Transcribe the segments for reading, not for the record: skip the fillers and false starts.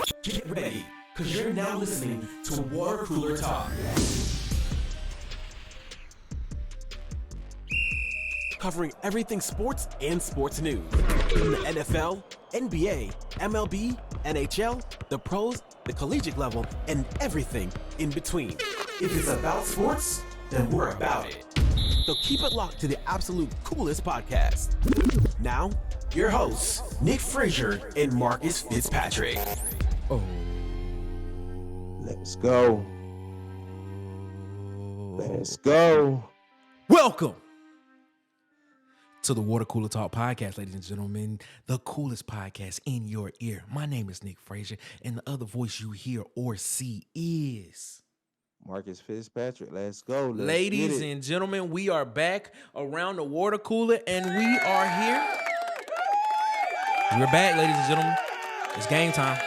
Get ready, because you're now listening to Water Cooler Talk. Covering everything sports and sports news. From the NFL, NBA, MLB, NHL, the pros, the collegiate level, and everything in between. If it's about sports, then we're about it. So keep it locked to the absolute coolest podcast. Now, your hosts, Nick Frazier and Marcus Fitzpatrick. Oh, let's go. Let's go. Welcome to the Water Cooler Talk podcast, ladies and gentlemen, the coolest podcast in your ear. My name is Nick Frazier, and the other voice you hear or see is Marcus Fitzpatrick. Let's go. Ladies and gentlemen, we are back around the water cooler, and we are here. We're back, ladies and gentlemen. It's game time.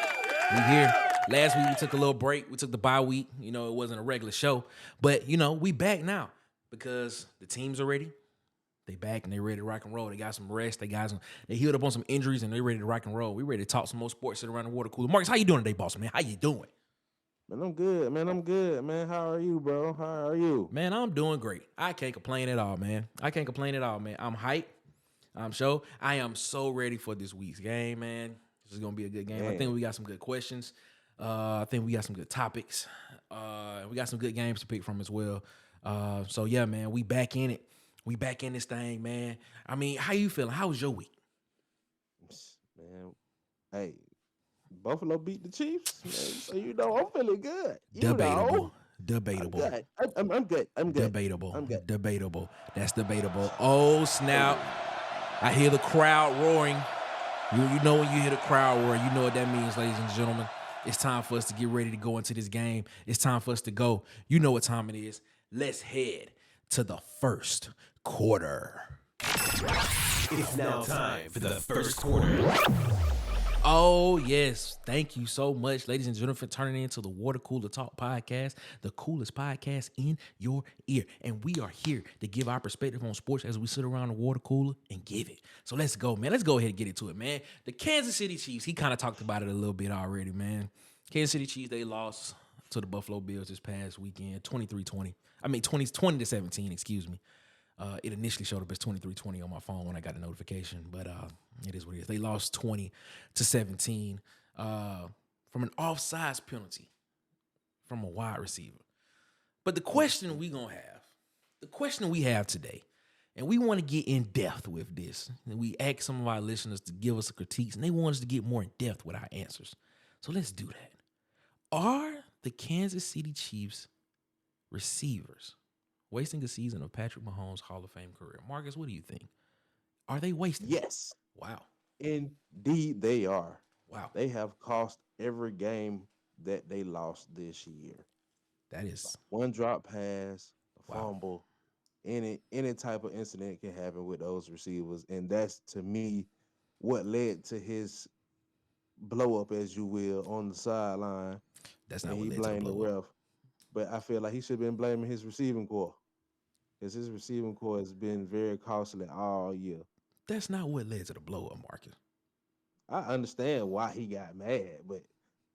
We're here. Last week, we took a little break. We took the bye week. You know, it wasn't a regular show. But, you know, we back now because the teams are ready. They back and they ready to rock and roll. They got some rest. They healed up on some injuries and they ready to rock and roll. We ready to talk some more sports, sit around the water cooler. Marcus, how you doing today, boss man? How you doing? Man, I'm good. Man, how are you, bro? How are you? Man, I'm doing great. I can't complain at all, man. I'm hyped. I am so ready for this week's game, man. This is going to be a good game. Man. I think we got some good questions. I think we got some good topics. We got some good games to pick from as well. So, yeah, man, we back in it. We back in this thing, man. I mean, how you feeling? How was your week? Man, hey, Buffalo beat the Chiefs, man. So, you know, I'm feeling good. Debatable. I'm good. Debatable. That's debatable. Oh, snap. I hear the crowd roaring. You know when you hear the crowd roaring, you know what that means, ladies and gentlemen. It's time for us to get ready to go into this game. It's time for us to go. You know what time it is. Let's head to the first quarter. It's now time for the first quarter. Oh, yes. Thank you so much, ladies and gentlemen, for turning into the Water Cooler Talk podcast, the coolest podcast in your ear. And we are here to give our perspective on sports as we sit around the water cooler and give it. So let's go, man. Let's go ahead and get into it, man. The Kansas City Chiefs, he kind of talked about it a little bit already, man. Kansas City Chiefs, they lost to the Buffalo Bills this past weekend, 20-17, excuse me. It initially showed up as 23-20 on my phone when I got a notification, but it is what it is. They lost 20-17 from an offsides penalty from a wide receiver. But the question we have today, and we want to get in depth with this, and we asked some of our listeners to give us a critiques, and they want us to get more in depth with our answers. So let's do that. Are the Kansas City Chiefs receivers wasting a season of Patrick Mahomes' Hall of Fame career? Marcus, what do you think? Are they wasting? Yes. Wow. Indeed, they are. Wow. They have cost every game that they lost this year. That is one drop pass, a wow. fumble, any type of incident can happen with those receivers, and that's to me what led to his blow up, as you will, on the sideline. That's not and what he led to the blamed the blow ref. up. But I feel like he should have been blaming his receiving core, because his receiving core has been very costly all year. That's not what led to the blow up, Marcus. I understand why he got mad, but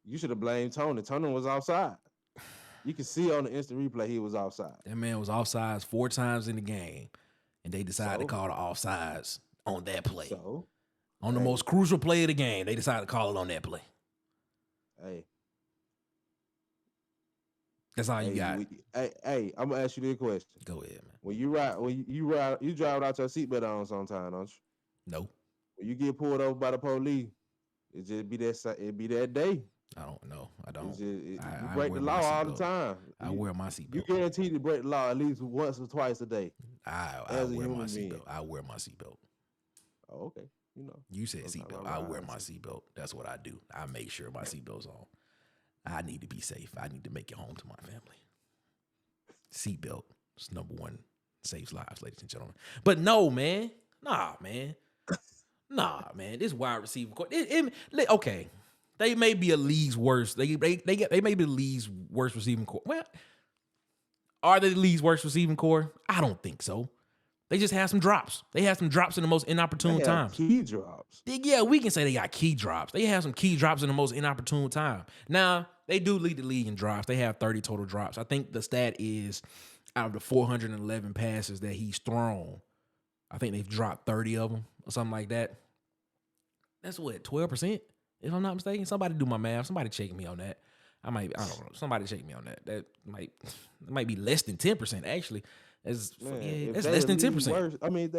you should have blamed Tony. Tony was offside. You can see on the instant replay he was offside. That man was offsides 4 times in the game, and they decided to call the offsides on that play. On the most crucial play of the game, they decided to call it on that play. Hey. That's all you got. Hey, I'm gonna ask you this question. Go ahead, man. When you drive without your seatbelt on sometime, don't you? No. When you get pulled over by the police, it be that day. I don't know. I don't. You break the law all the time. I wear my seatbelt. You guaranteed to break the law at least once or twice a day. I wear my seatbelt. I wear my seatbelt. Oh, okay. You know. You said seatbelt. I wear my seatbelt. That's what I do. I make sure my seatbelt's on. I need to be safe. I need to make it home to my family. Seatbelt is number one. Saves lives, ladies and gentlemen. But no, man. Nah, man. This wide receiver court. Okay. They may be a league's worst. They may be the league's worst receiving core. Well, are they the league's worst receiving core? I don't think so. They just had some drops. They had some drops in the most inopportune They have times. key drops. Yeah, we can say they got key drops. They have some key drops in the most inopportune time. Now, they do lead the league in drops. They have 30 total drops. I think the stat is out of the 411 passes that he's thrown, I think they've dropped 30 of them or something like that. That's what, 12%? If I'm not mistaken. Somebody do my math. Somebody check me on that. I don't know. Somebody check me on that. That might be less than 10%, actually. That's less than 10%. I mean,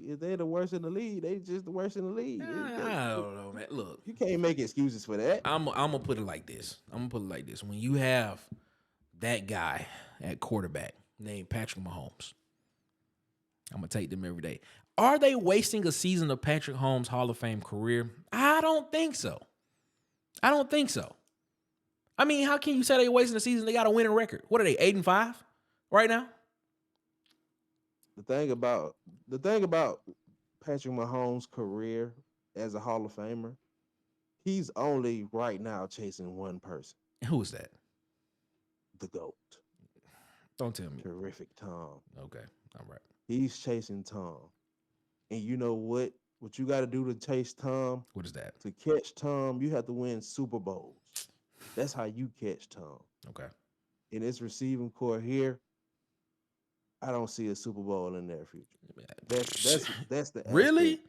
if they're the worst in the league, they just the worst in the league. I don't know, man. Look, you can't make excuses for that. I'm gonna put it like this. When you have that guy at quarterback named Patrick Mahomes, I'm gonna take them every day. Are they wasting a season of Patrick Mahomes' Hall of Fame career? I don't think so. I mean, how can you say they're wasting a season? They got a winning record. What are they, 8-5 right now? The thing about Patrick Mahomes' career as a Hall of Famer, he's only right now chasing one person. Who is that? The GOAT. Don't tell me. Terrific Tom. Okay, all right. He's chasing Tom. And you know what? What you got to do to chase Tom? What is that? To catch Tom, you have to win Super Bowls. That's how you catch Tom. Okay. In this receiving core here, I don't see a Super Bowl in their future. That's the really.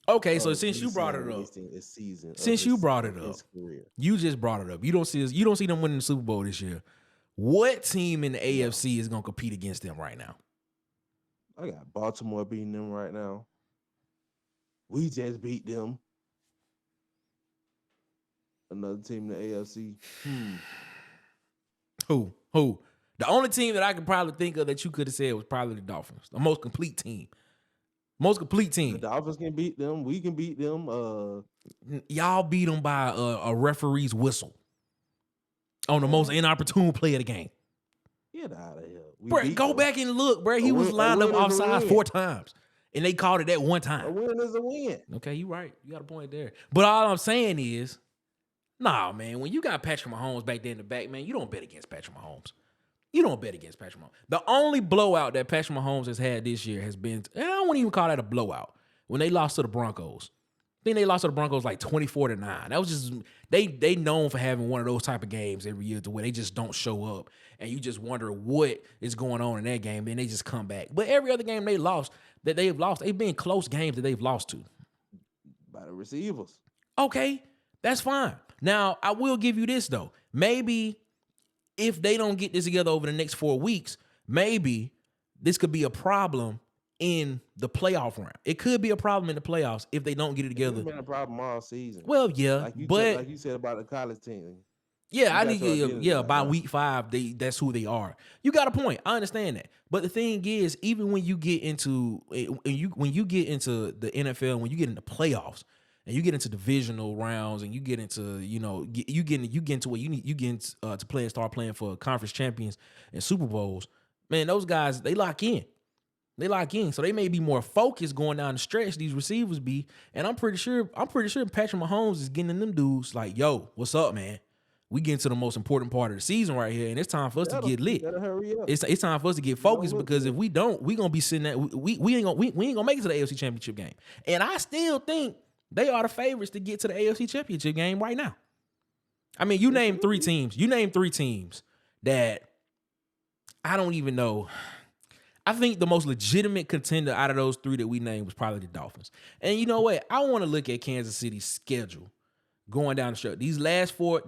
Okay, so since you brought it up, you just brought it up. You don't see them winning the Super Bowl this year. What team in the AFC is gonna compete against them right now? I got Baltimore beating them right now. We just beat them. Another team in the AFC. Who? The only team that I could probably think of that you could have said was probably the Dolphins. The most complete team. The Dolphins can beat them. We can beat them. Y'all beat them by a referee's whistle on the most inopportune play of the game. Get out of here. Bro, go back and look, bro. He was lined up offside 4 times, and they called it that one time. A win is a win. Okay, you right. You got a point there. But all I'm saying is, nah, man, when you got Patrick Mahomes back there in the back, man, you don't bet against Patrick Mahomes. The only blowout that Patrick Mahomes has had this year has been, and I don't even call that a blowout, when they lost to the Broncos. I think they lost to the Broncos like 24-9. That was just, they known for having one of those type of games every year to where they just don't show up. And you just wonder what is going on in that game. Then they just come back. But every other game they've lost, they've been close games that they've lost to. By the receivers. Okay, that's fine. Now, I will give you this, though. Maybe if they don't get this together over the next 4 weeks, maybe this could be a problem in the playoff round. It could be a problem in the playoffs if they don't get it together. It's been a problem all season. Well, yeah, like you said about the college team. Yeah, by week 5, that's who they are. You got a point. I understand that. But the thing is, even when you get into when you get into the NFL, when you get into playoffs, and you get into divisional rounds, and you get into you get into what you get to play and start playing for conference champions and Super Bowls. Man, those guys, they lock in. So they may be more focused going down the stretch. These receivers be, and I'm pretty sure Patrick Mahomes is getting in them dudes like, yo, what's up, man? We get into the most important part of the season right here, and it's time for us to get lit. Hurry up. It's time for us to get focused, because if we don't, we gonna be sitting there. We ain't gonna make it to the AFC Championship game. And I still think they are the favorites to get to the AFC Championship game right now. I mean, you name 3 teams. You name 3 teams that I don't even know. I think the most legitimate contender out of those 3 that we named was probably the Dolphins. And you know what? I want to look at Kansas City's schedule going down the stretch. These last four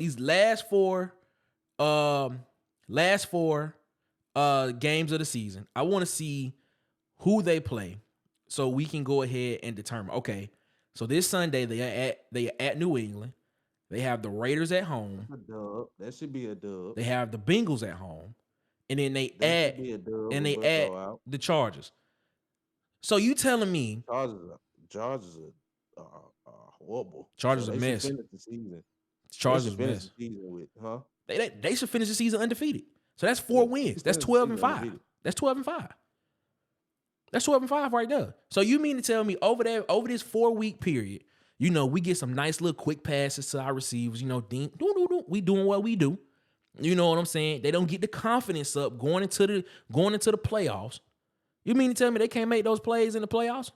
games of the season. I want to see who they play so we can go ahead and determine. Okay, so this Sunday they are at New England. They have the Raiders at home. A dub. That should be a dub. They have the Bengals at home. And then they add the Chargers. So you telling me Chargers are horrible. Chargers are a mess. Chargers mess. They should finish the season undefeated. So that's 4 wins. That's 12-5. That's 12-5. That's 12-5 right there. So you mean to tell me over this 4-week period, we get some nice little quick passes to our receivers. We doing what we do. You know what I'm saying? They don't get the confidence up going into the playoffs. You mean to tell me they can't make those plays in the playoffs?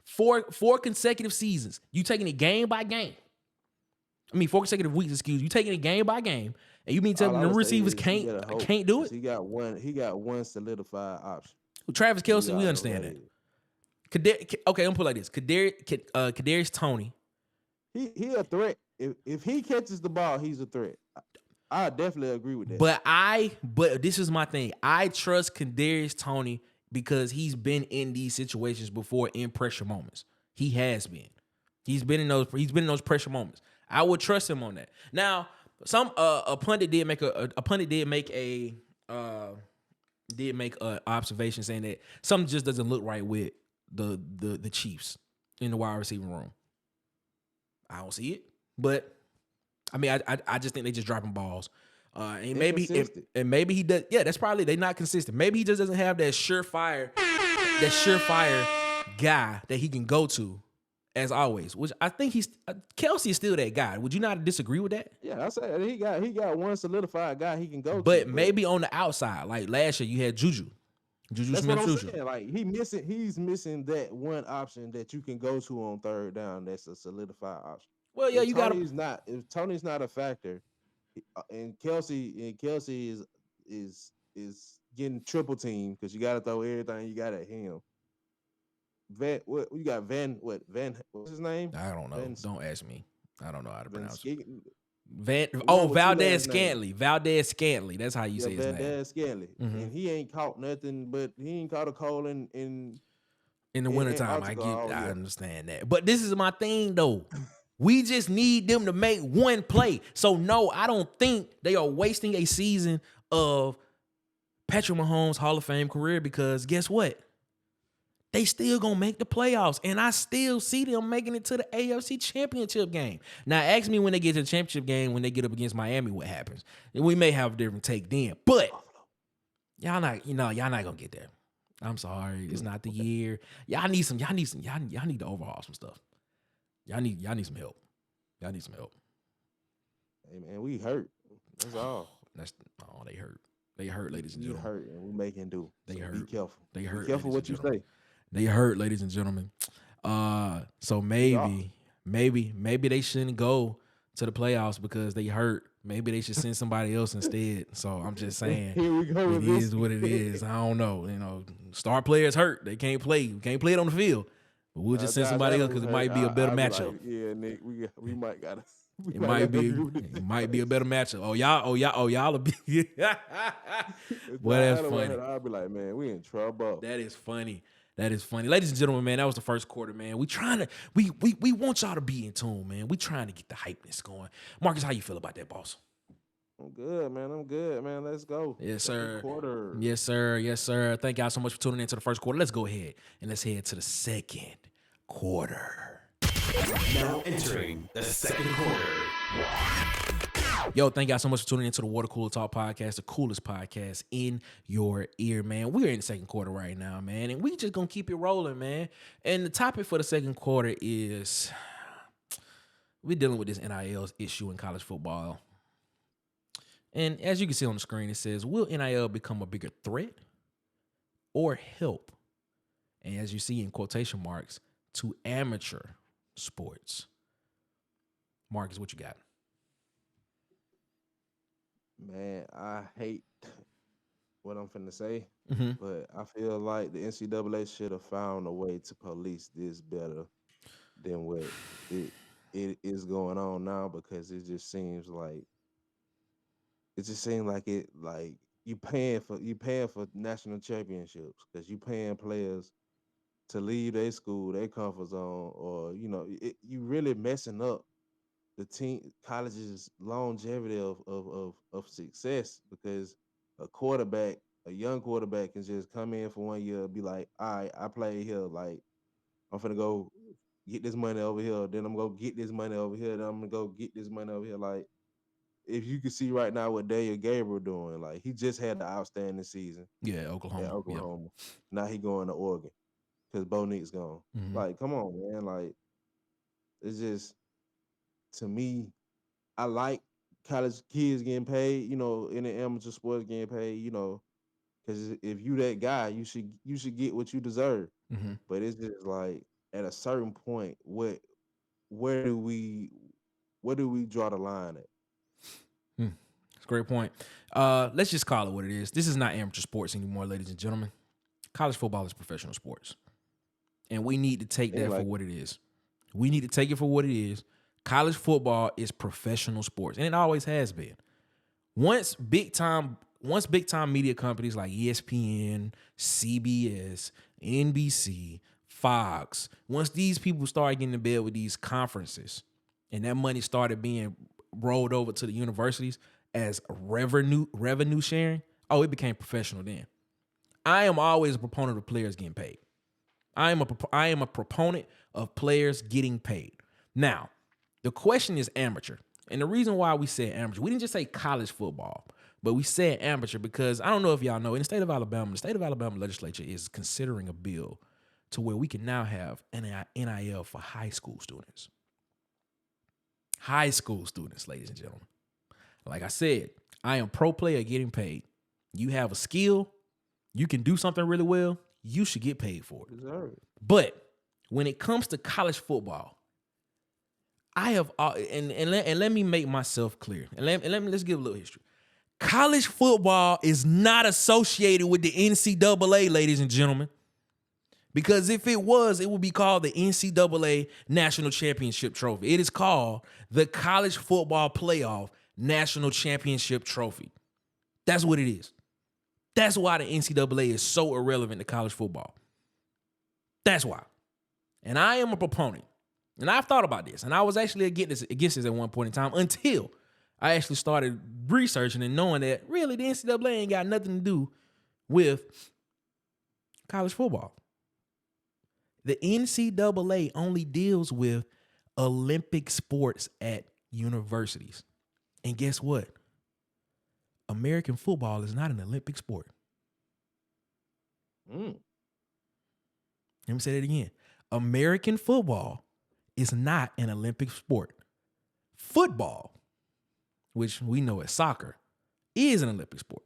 Four consecutive seasons. You taking it game by game. 4 consecutive weeks, excuse. You taking it game by game, and you mean to tell All me I the would say receivers is he better hope, can't do 'cause it? he got one solidified option. Travis We Kelce, we all know understand that that. is. Okay, I'm gonna put it like this. Kadarius Toney. He a threat. If he catches the ball, he's a threat. I definitely agree with that. But this is my thing. I trust Kadarius Toney because he's been in these situations before in pressure moments. He has been. He's been in those pressure moments. I would trust him on that. Now, some a pundit did make a observation saying that something just doesn't look right with the Chiefs in the wide receiver room. I don't see it, but I just think they just dropping balls. And maybe he does. Yeah, that's probably they not consistent. Maybe he just doesn't have that surefire guy that he can go to as always. Which I think Kelce is still that guy. Would you not disagree with that? Yeah, I said he got one solidified guy he can go to. But maybe on the outside, like last year, you had Juju that's what I'm Smith-Schuster. saying. Like he's missing that one option that you can go to on third down. That's a solidified option. Well, yeah, If Tony's not a factor, and Kelce is getting triple team because you got to throw everything you got at him. What's his name? I don't know. Don't ask me. I don't know how to pronounce it. Valdez Scantling. Valdez Scantling. That's how you say his name. Valdez Scantling. Mm-hmm. And he ain't caught nothing, but he ain't caught a cold in the wintertime. I understand that. But this is my thing though. We just need them to make one play. So no, I don't think they are wasting a season of Patrick Mahomes' Hall of Fame career because guess what? They still gonna make the playoffs, and I still see them making it to the AFC Championship game. Now, ask me when they get to the championship game, when they get up against Miami, what happens? And we may have a different take then, but y'all not gonna get there. I'm sorry, it's not the year. Y'all need to overhaul some stuff. Y'all need some help. Y'all need some help. Hey man, we hurt. That's all. They hurt. They hurt, ladies and gentlemen. We hurt, and we making do. They hurt. Be careful. They hurt. Be careful what you say. They hurt, ladies and gentlemen. So maybe they shouldn't go to the playoffs because they hurt. Maybe they should send somebody else instead. So I'm just saying, here we go. It is what it is. I don't know. Star players hurt. They can't play. We can't play it on the field. But we'll just send somebody else because it might be a better matchup. Like, yeah, Nick, we might gotta. It might be a better matchup. Oh y'all will be. Well, that's funny. I'll be like, man, we in trouble. That is funny. Ladies and gentlemen, man, that was the first quarter, man. We want y'all to be in tune, man. We trying to get the hypeness going. Marcus, how you feel about that, boss? I'm good, man. Let's go. Yes, sir. Quarter. Yes, sir. Thank y'all so much for tuning into the first quarter. Let's go ahead and let's head to the second quarter. Now entering the second quarter. Yo, thank y'all so much for tuning into the Water Cooler Talk podcast, the coolest podcast in your ear, man. We're in the second quarter right now, man, and we just gonna keep it rolling, man. And the topic for the second quarter is we're dealing with this NIL issue in college football. And as you can see on the screen, it says, will NIL become a bigger threat or help? And as you see in quotation marks, to amateur sports. Marcus, what you got? Man, I hate what I'm finna say, Mm-hmm. but I feel like the NCAA should have found a way to police this better than what it is going on now, because it just seems like you paying for national championships because you paying players to leave their school, their comfort zone, or you really messing up the team college's longevity of success, because a young quarterback can just come in for 1 year and be like, all right, I play here, like I'm finna go get this money over here, then I'm gonna get this money over here, then I'm gonna go get this money over here. Like, if you can see right now what Daniel Gabriel doing, like he just had the outstanding season. Yeah, Oklahoma. Yep. Now he going to Oregon because Bo Nick's gone. Mm-hmm. Like, come on, man. Like, it's just, to me, I like college kids getting paid, in the amateur sports getting paid, Because if you that guy, you should get what you deserve. Mm-hmm. But it's just like at a certain point, where do we draw the line at? It's a great point. Let's just call it what it is. This is not amateur sports anymore, ladies and gentlemen. College football is professional sports. And we need to take that for what it is. We need to take it for what it is. College football is professional sports, and it always has been. Once big time media companies like ESPN, CBS, NBC, Fox, once these people started getting in bed with these conferences and that money started being rolled over to the universities as revenue sharing, it became professional then. I am always a proponent of players getting paid. I am a proponent of players getting paid. Now, the question is amateur. And the reason why we said amateur, we didn't just say college football, but we said amateur because I don't know if y'all know, in the state of Alabama, the state of Alabama legislature is considering a bill to where we can now have NIL for high school students. High school students, ladies and gentlemen. Like I said, I am pro player getting paid. You have a skill, you can do something really well, you should get paid for it. Deserve it. But when it comes to college football, I have let me make myself clear. Let's give a little history. College football is not associated with the NCAA, ladies and gentlemen. Because if it was, it would be called the NCAA National Championship Trophy. It is called the College Football Playoff National Championship Trophy. That's what it is. That's why the NCAA is so irrelevant to college football. That's why. And I am a proponent. And I've thought about this. And I was actually against this at one point in time until I actually started researching and knowing that really the NCAA ain't got nothing to do with college football. The NCAA only deals with Olympic sports at universities. And guess what? American football is not an Olympic sport. Let me say that again. American football is not an Olympic sport. Football, which we know as soccer, is an Olympic sport.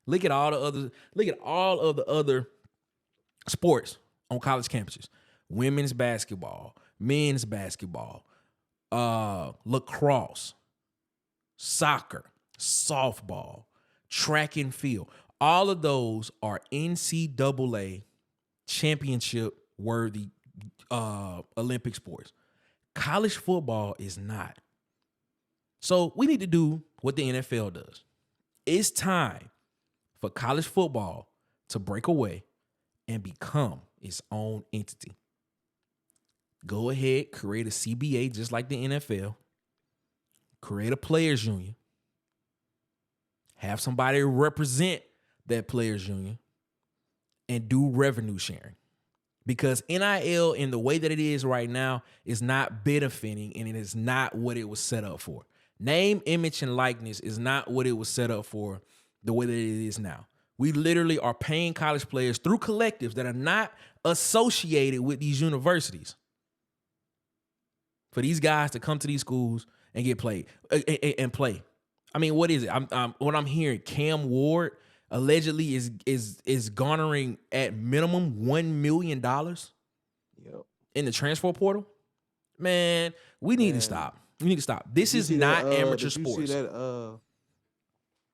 Look at all of the other sports on college campuses. Women's basketball, men's basketball, lacrosse, soccer, softball, track and field. All of those are NCAA championship worthy Olympic sports. College football is not. So we need to do what the NFL does. It's time for college football to break away and become its own entity. Go ahead, create a CBA just like the NFL. Create a players union. Have somebody represent that players union and do revenue sharing. Because NIL in the way that it is right now is not benefiting and it is not what it was set up for. Name, image, and likeness is not what it was set up for the way that it is now. We literally are paying college players through collectives that are not associated with these universities for these guys to come to these schools and get played and play. I mean, what is it? What I'm hearing, Cam Ward allegedly is garnering at minimum $1 million in the transfer portal. Man, we need to stop. We need to stop. This is not amateur sports. Did you see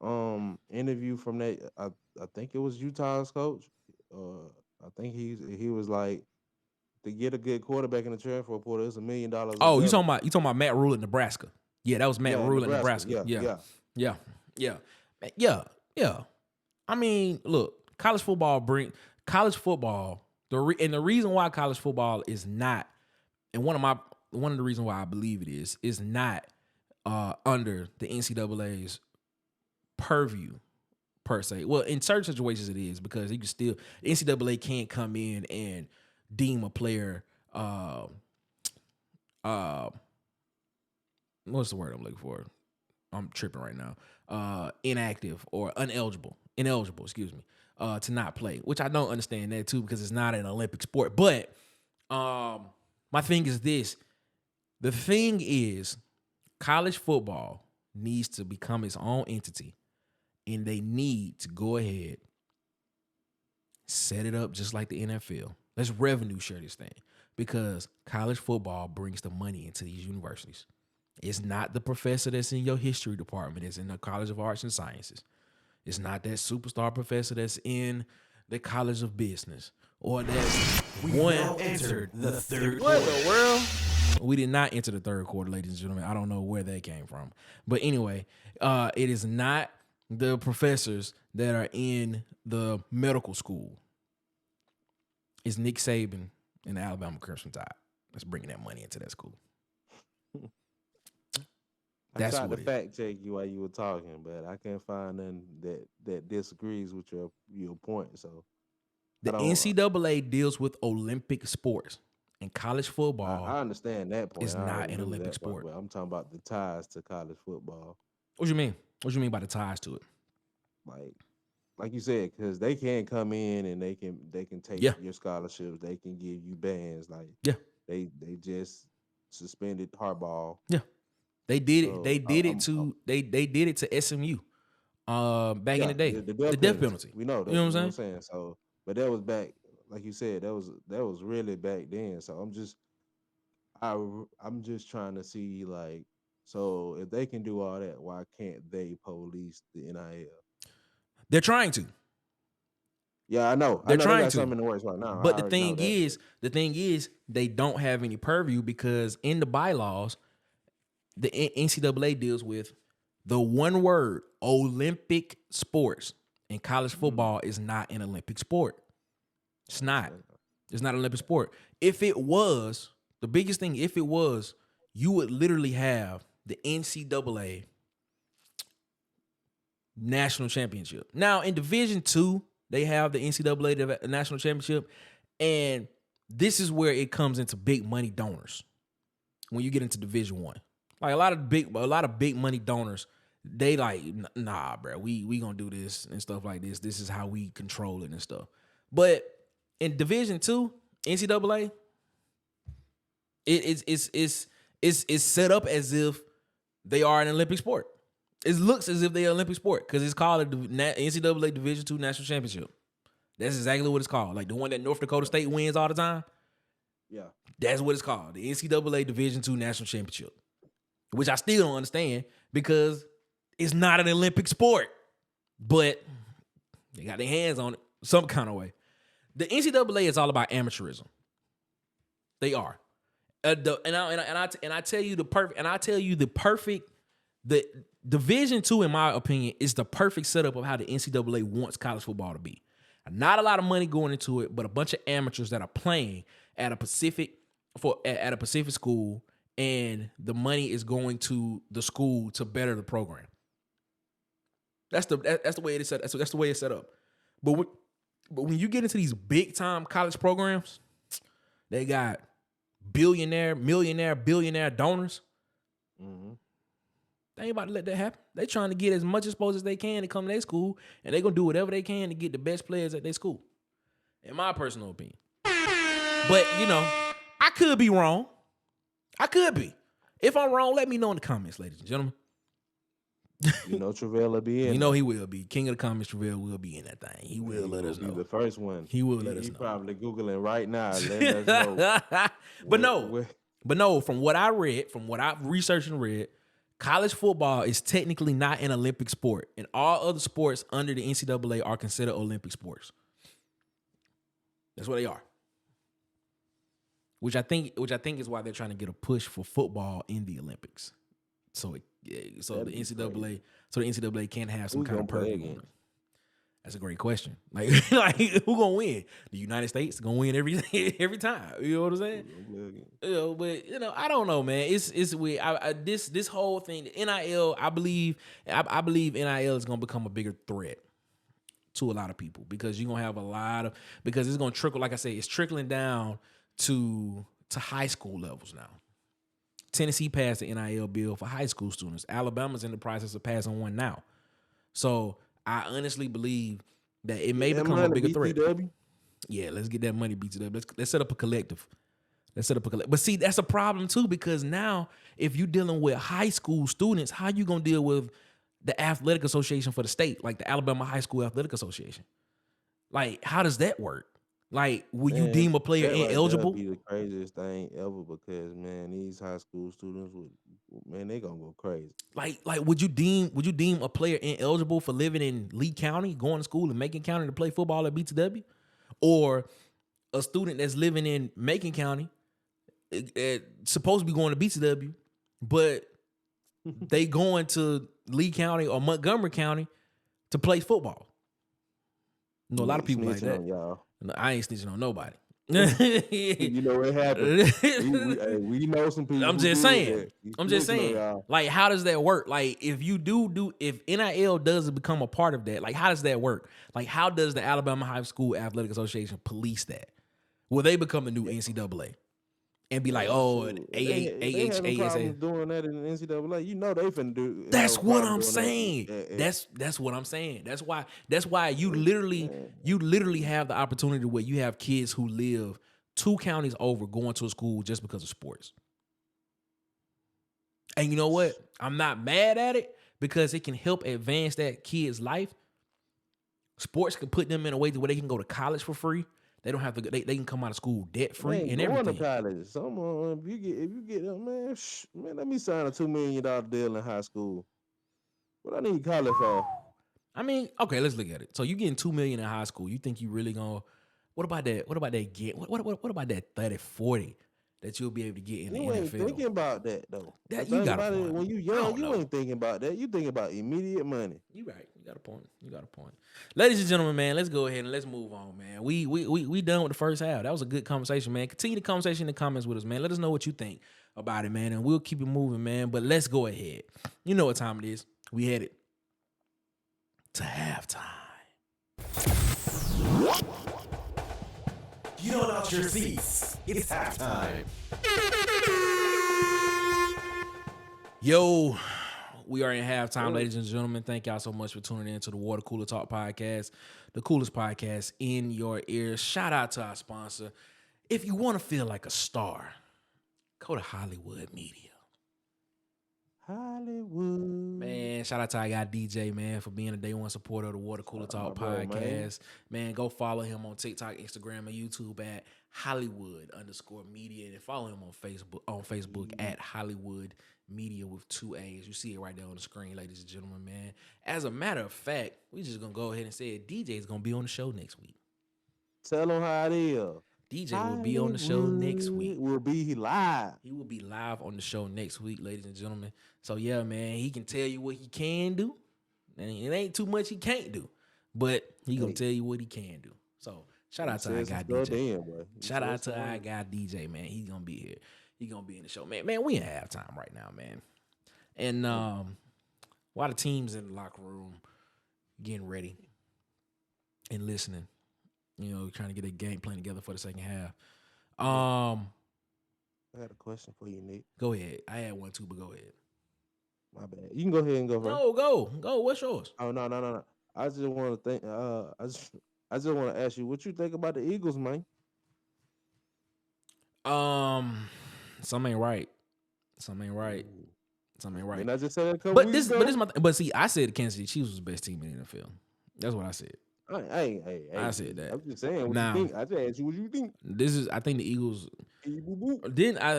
that interview from that? I think it was Utah's coach. I think he was like, to get a good quarterback in the transfer portal, it's $1 million. Oh, you talking about Matt Rule at Nebraska? Yeah, that was Matt Rule at Nebraska. Yeah. I mean, look, college football, the reason why college football is not, and one of the reasons why I believe it is not under the NCAA's purview per se. Well, in certain situations it is, because you can still, the NCAA can't come in and deem a player what's the word I'm looking for? I'm tripping right now. Inactive or ineligible, to not play, which I don't understand that too, because it's not an Olympic sport. But my thing is this. The thing is, college football needs to become its own entity, and they need to go ahead set it up just like the NFL. Let's revenue share this thing because college football brings the money into these universities. It's not the professor that's in your history department. It's in the College of Arts and Sciences. It's not that superstar professor that's in the College of Business or that We now entered the third What quarter. the world? We did not enter the third quarter, ladies and gentlemen. I don't know where that came from. But anyway, it is not the professors that are in the medical school. It's Nick Saban and the Alabama Crimson Tide that's bringing that money into that school. That's I tried what to it is. fact check you while you were talking, but I can't find nothing that disagrees with your point. So The NCAA deals with Olympic sports, and college football I understand that point. is I not already an knew Olympic that part, sport. but I'm talking about the ties to college football. What you mean? What you mean by the ties to it? Like you said, because they can come in and they can take Yeah. your scholarships, they can give you bans. Like Yeah. they just suspended hardball. Yeah. They did it. So They did it to they did it to SMU back in the day. the The death penalty. We know that. You know what I'm saying? So, but that was back, like you said, that was really back then. So I'm just trying to see, like, so if they can do all that, why can't they police the NIL? They're trying to. Yeah, I know. They're they trying got to. something in the works right now. But I already know that. the thing is, they don't have any purview because in the bylaws, the NCAA deals with the one word Olympic sports, and college football is not an Olympic sport. It's not. It's not an Olympic sport. If it was, the biggest thing, if it was, you would literally have the NCAA national championship. Now in Division II, they have the NCAA national championship, and this is where it comes into big money donors. When you get into Division I, like a lot of big money donors, they like, nah, bro, we gonna do this and stuff like this. This is how we control it and stuff. But in Division II, NCAA, it's set up as if they are an Olympic sport. It looks as if they're an Olympic sport because it's called the NCAA Division II National Championship. That's exactly what it's called. Like the one that North Dakota State wins all the time. Yeah. That's what it's called. The NCAA Division II National Championship. Which I still don't understand because it's not an Olympic sport. But they got their hands on it some kind of way. The NCAA is all about amateurism. They are. I tell you the perfect the Division II, in my opinion, is the perfect setup of how the NCAA wants college football to be. Not a lot of money going into it, but a bunch of amateurs that are playing at a Pacific school, and the money is going to the school to better the program. That's the way it is set. That's the way it's set up. But when you get into these big time college programs, they got millionaire donors. Mm-hmm. They ain't about to let that happen. They trying to get as much exposure as they can to come to their school, and they gonna do whatever they can to get the best players at their school. In my personal opinion. But I could be wrong. I could be. If I'm wrong, let me know in the comments, ladies and gentlemen. Travell will be in. He will be. King of the comments, Travell will be in that thing. He will let us know. The first one. He will let us know. He's probably Googling right now. Let us know. But no, from what I read, from what I've researched and read, college football is technically not an Olympic sport, and all other sports under the NCAA are considered Olympic sports. That's what they are. Which I think is why they're trying to get a push for football in the Olympics. So the NCAA can't have some kind of purview on it. That's a great question. Like who gonna win? The United States gonna win every time. You know what I'm saying? But I don't know, man. It's weird. This whole thing, the NIL, I believe NIL is gonna become a bigger threat to a lot of people because you're gonna have because it's gonna trickle. Like I say, it's trickling down to high school levels now. Tennessee passed the NIL bill for high school students. Alabama's in the process of passing one now. So I honestly believe that it may become a bigger threat. Yeah, let's get that money, BTW. Let's set up a collective. But see, that's a problem too, because now if you're dealing with high school students, how you gonna deal with the athletic association for the state, like the Alabama High School Athletic Association? Like, how does that work? Like, will you Man, deem a player that right there ineligible? be the craziest thing ever because man, these high school students would man, they gonna go crazy. Like, would you deem a player ineligible for living in Lee County, going to school in Macon County to play football at BTW, or a student that's living in Macon County, supposed to be going to BTW, but they going to Lee County or Montgomery County to play football? You know, a lot of people like Snitching that. on y'all. No, I ain't snitching on nobody. You know what happened. We know some people I'm who just did saying. that. You I'm just snitching on saying. y'all. Like, how does that work? Like, if NIL does become a part of that, like, how does that work? Like, how does the Alabama High School Athletic Association police that? Will they become the new NCAA and be like, oh, Shoot. They having AHASA? problems doing that in the NCAA. You know they finna have That's a what problem I'm doing saying. That's what I'm saying. That's why you literally have the opportunity where you have kids who live 2 counties over going to a school just because of sports. And you know what? I'm not mad at it because it can help advance that kid's life. Sports can put them in a way where they can go to college for free. They don't have to. They can come out of school debt free Man, and going everything. to college. Someone if you get man, man, let me sign a $2 million deal in high school. What I need college for? I mean, okay, let's look at it. So you getting $2 million in high school. You think you really gonna? What about that? What about that? What about that 30, 40 that you'll be able to get in You the ain't NFL? thinking about that though. That The you thing got a about it, point. when you I young, don't you know. ain't thinking about that. You thinking about immediate money. You right. You got a point. You got a point. Ladies and gentlemen, man, let's go ahead and let's move on, man. We done with the first half. That was a good conversation, man. Continue the conversation in the comments with us, man. Let us know what you think about it, man, and we'll keep it moving, man. But let's go ahead. You know what time it is. We headed to halftime. You don't out your seats. It's halftime. Yo, we are in halftime, ladies and gentlemen. Thank y'all so much for tuning in to the Water Cooler Talk podcast, the coolest podcast in your ears. Shout out to our sponsor. If you want to feel like a star, go to Hollywood Media. Hollywood. Man, shout out to our guy DJ, man, for being a day one supporter of the Water Cooler Talk bro, podcast. Man, go follow him on TikTok, Instagram, and YouTube at Hollywood_media, and follow him on Facebook at Hollywood Media with 2 A's. You see it right there on the screen, ladies and gentlemen, man. As a matter of fact, we just gonna go ahead and say it. DJ is gonna be on the show next week. Tell them how it is. DJ will be on the show next week. Will be live. He will be live on the show next week, ladies and gentlemen. So yeah, man, he can tell you what he can do, and it ain't too much he can't do, but he gonna tell you what he can do. So shout out to our guy DJ. Shout out to our guy DJ, man. He's gonna be here. He gonna be in the show, man. Man, we in halftime right now, man. And while the teams in the locker room getting ready and listening, you know, trying to get a game plan together for the second half. I got a question for you, Nick. Go ahead. I had one too, but go ahead. My bad. You can go ahead and go first. No, go. What's yours? Oh no. I just want to think. I just want to ask you what you think about the Eagles, man. Some ain't right. And I just said that a couple But weeks this, ago. but this, but see, I said the Kansas City Chiefs was the best team in the NFL. That's what I said. Hey, I said that. I'm just saying what Now, you think. I just asked you what you think. I think the Eagles. Boop.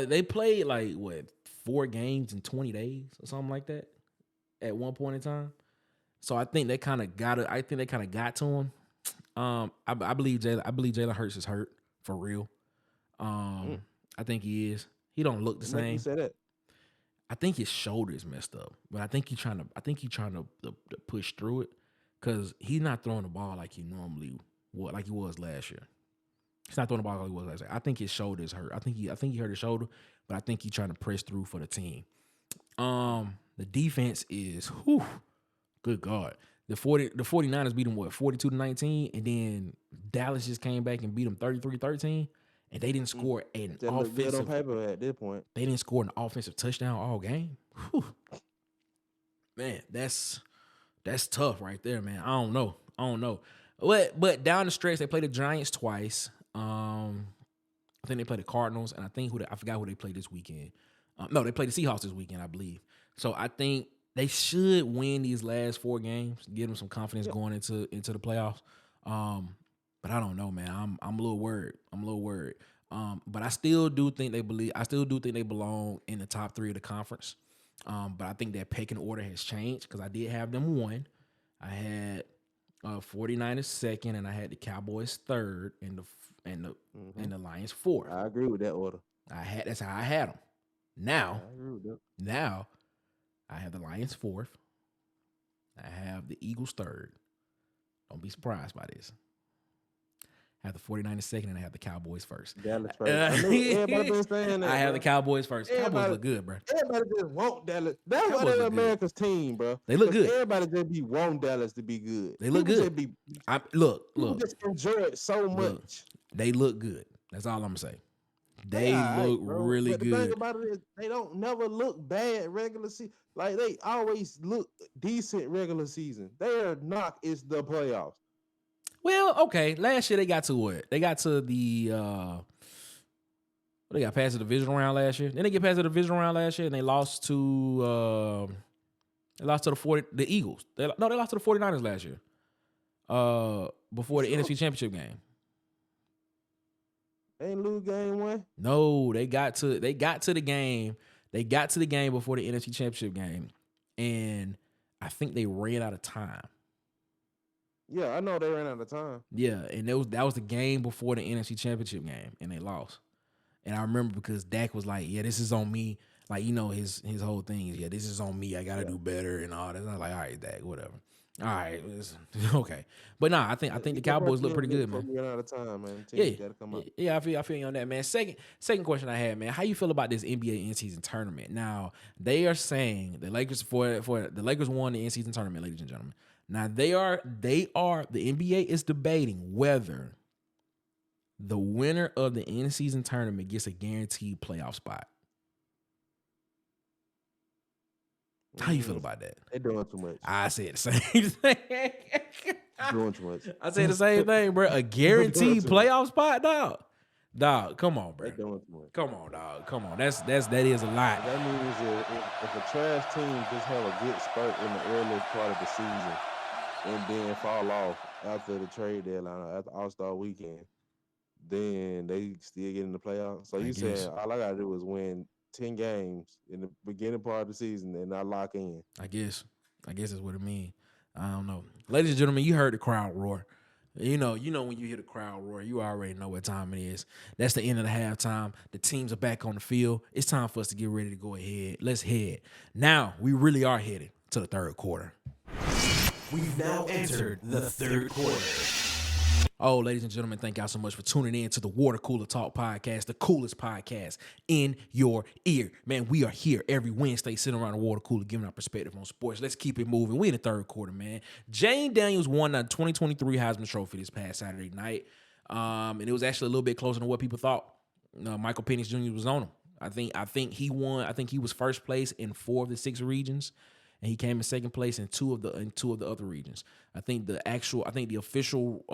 They played like what 4 games in 20 days or something like that at one point in time. So I think they kind of got it. I think they kind of got to him. I believe Jalen Hurts is hurt for real. I think he is. He don't look the same. You say that. I think his shoulder is messed up, but I think he's trying to push through it because he's not throwing the ball like he normally would, like he was last year. He's not throwing the ball like he was last year. I think his shoulder is hurt. I think he hurt his shoulder, but I think he's trying to press through for the team. The defense is, good God. The 49ers beat them 42-19, and then Dallas just came back and beat them 33-13. And they didn't score an offensive. On paper at this point. They didn't score an offensive touchdown all game. Whew. Man, that's tough right there, man. I don't know. But down the stretch, they played the Giants twice. I think they played the Cardinals, and I forgot who they played this weekend. No, they played the Seahawks this weekend, I believe. So I think they should win these last 4 games, give them some confidence going into the playoffs. But I don't know, man. I'm a little worried. But I still do think they belong in the top 3 of the conference. But I think that pecking order has changed because I did have them 1. I had 49ers 2nd, and I had the Cowboys 3rd, and the Lions 4th. I agree with that order. That's how I had them. Now, I agree with that. now I have the Lions 4th. I have the Eagles 3rd. Don't be surprised by this. I have the 49ers 2nd, and I have the Cowboys 1st. Dallas first. I knew everybody been saying that. I have the Cowboys 1st. Cowboys look good, bro. Everybody just want Dallas. That's why they're America's team, bro. They look good. Everybody just be want Dallas to be good. They look People good. Look. Look. Just enjoy it so much. They look good. That's all I'm gonna say. They look right, really but good. The thing about it is they don't never look bad regular season. Like they always look decent regular season. Their knock is the playoffs. Well, okay. Last year they got to what? They got to the they got past the divisional round last year. Then they get past the divisional round last year and they lost to the Eagles. They lost to the 49ers last year. Before the NFC Championship game. They ain't lose game 1? No, they got to the game. They got to the game before the NFC Championship game. And I think they ran out of time. Yeah, I know they ran out of time. Yeah, and that was the game before the NFC Championship game, and they lost. And I remember because Dak was like, "Yeah, this is on me." Like, you know, his whole thing is, "Yeah, this is on me. I got to do better," and all that. And I was like, "All right, Dak, whatever." All right, okay. But nah, I think the Cowboys look pretty good, man. We ran out of time, man. Gotta come up. Yeah, I feel you on that, man. Second question I had, man. How you feel about this NBA in-season tournament? Now they are saying the Lakers for the Lakers won the in-season tournament, ladies and gentlemen. Now the NBA is debating whether the winner of the in-season tournament gets a guaranteed playoff spot. How you feel about that? They're doing too much. I said the same thing. Doing too much. I said the same thing, bro. A guaranteed playoff spot, dog. Dog, come on, bro. They're doing too much. Come on, dog. Come on. That is a lot. That means if a trash team just have a good spurt in the early part of the season and then fall off after the trade deadline, after All-Star weekend, then they still get in the playoffs. So you saying all I gotta do is win 10 games in the beginning part of the season and not lock in. I guess that's what it means. I don't know. Ladies and gentlemen, you heard the crowd roar. You know when you hear the crowd roar, you already know what time it is. That's the end of the halftime. The teams are back on the field. It's time for us to get ready to go ahead. Let's head. Now, we really are headed to the third quarter. We've now entered the third quarter. Oh, ladies and gentlemen, thank y'all so much for tuning in to the Water Cooler Talk podcast, the coolest podcast in your ear. Man, we are here every Wednesday sitting around the water cooler giving our perspective on sports. Let's keep it moving. We in the third quarter, man. Jane Daniels won the 2023 Heisman Trophy this past Saturday night, and it was actually a little bit closer than what people thought. Michael Penix Jr. was on him. I think he won. I think he was first place in 4 of the 6 regions. And he came in second place in two of the other regions. I think the official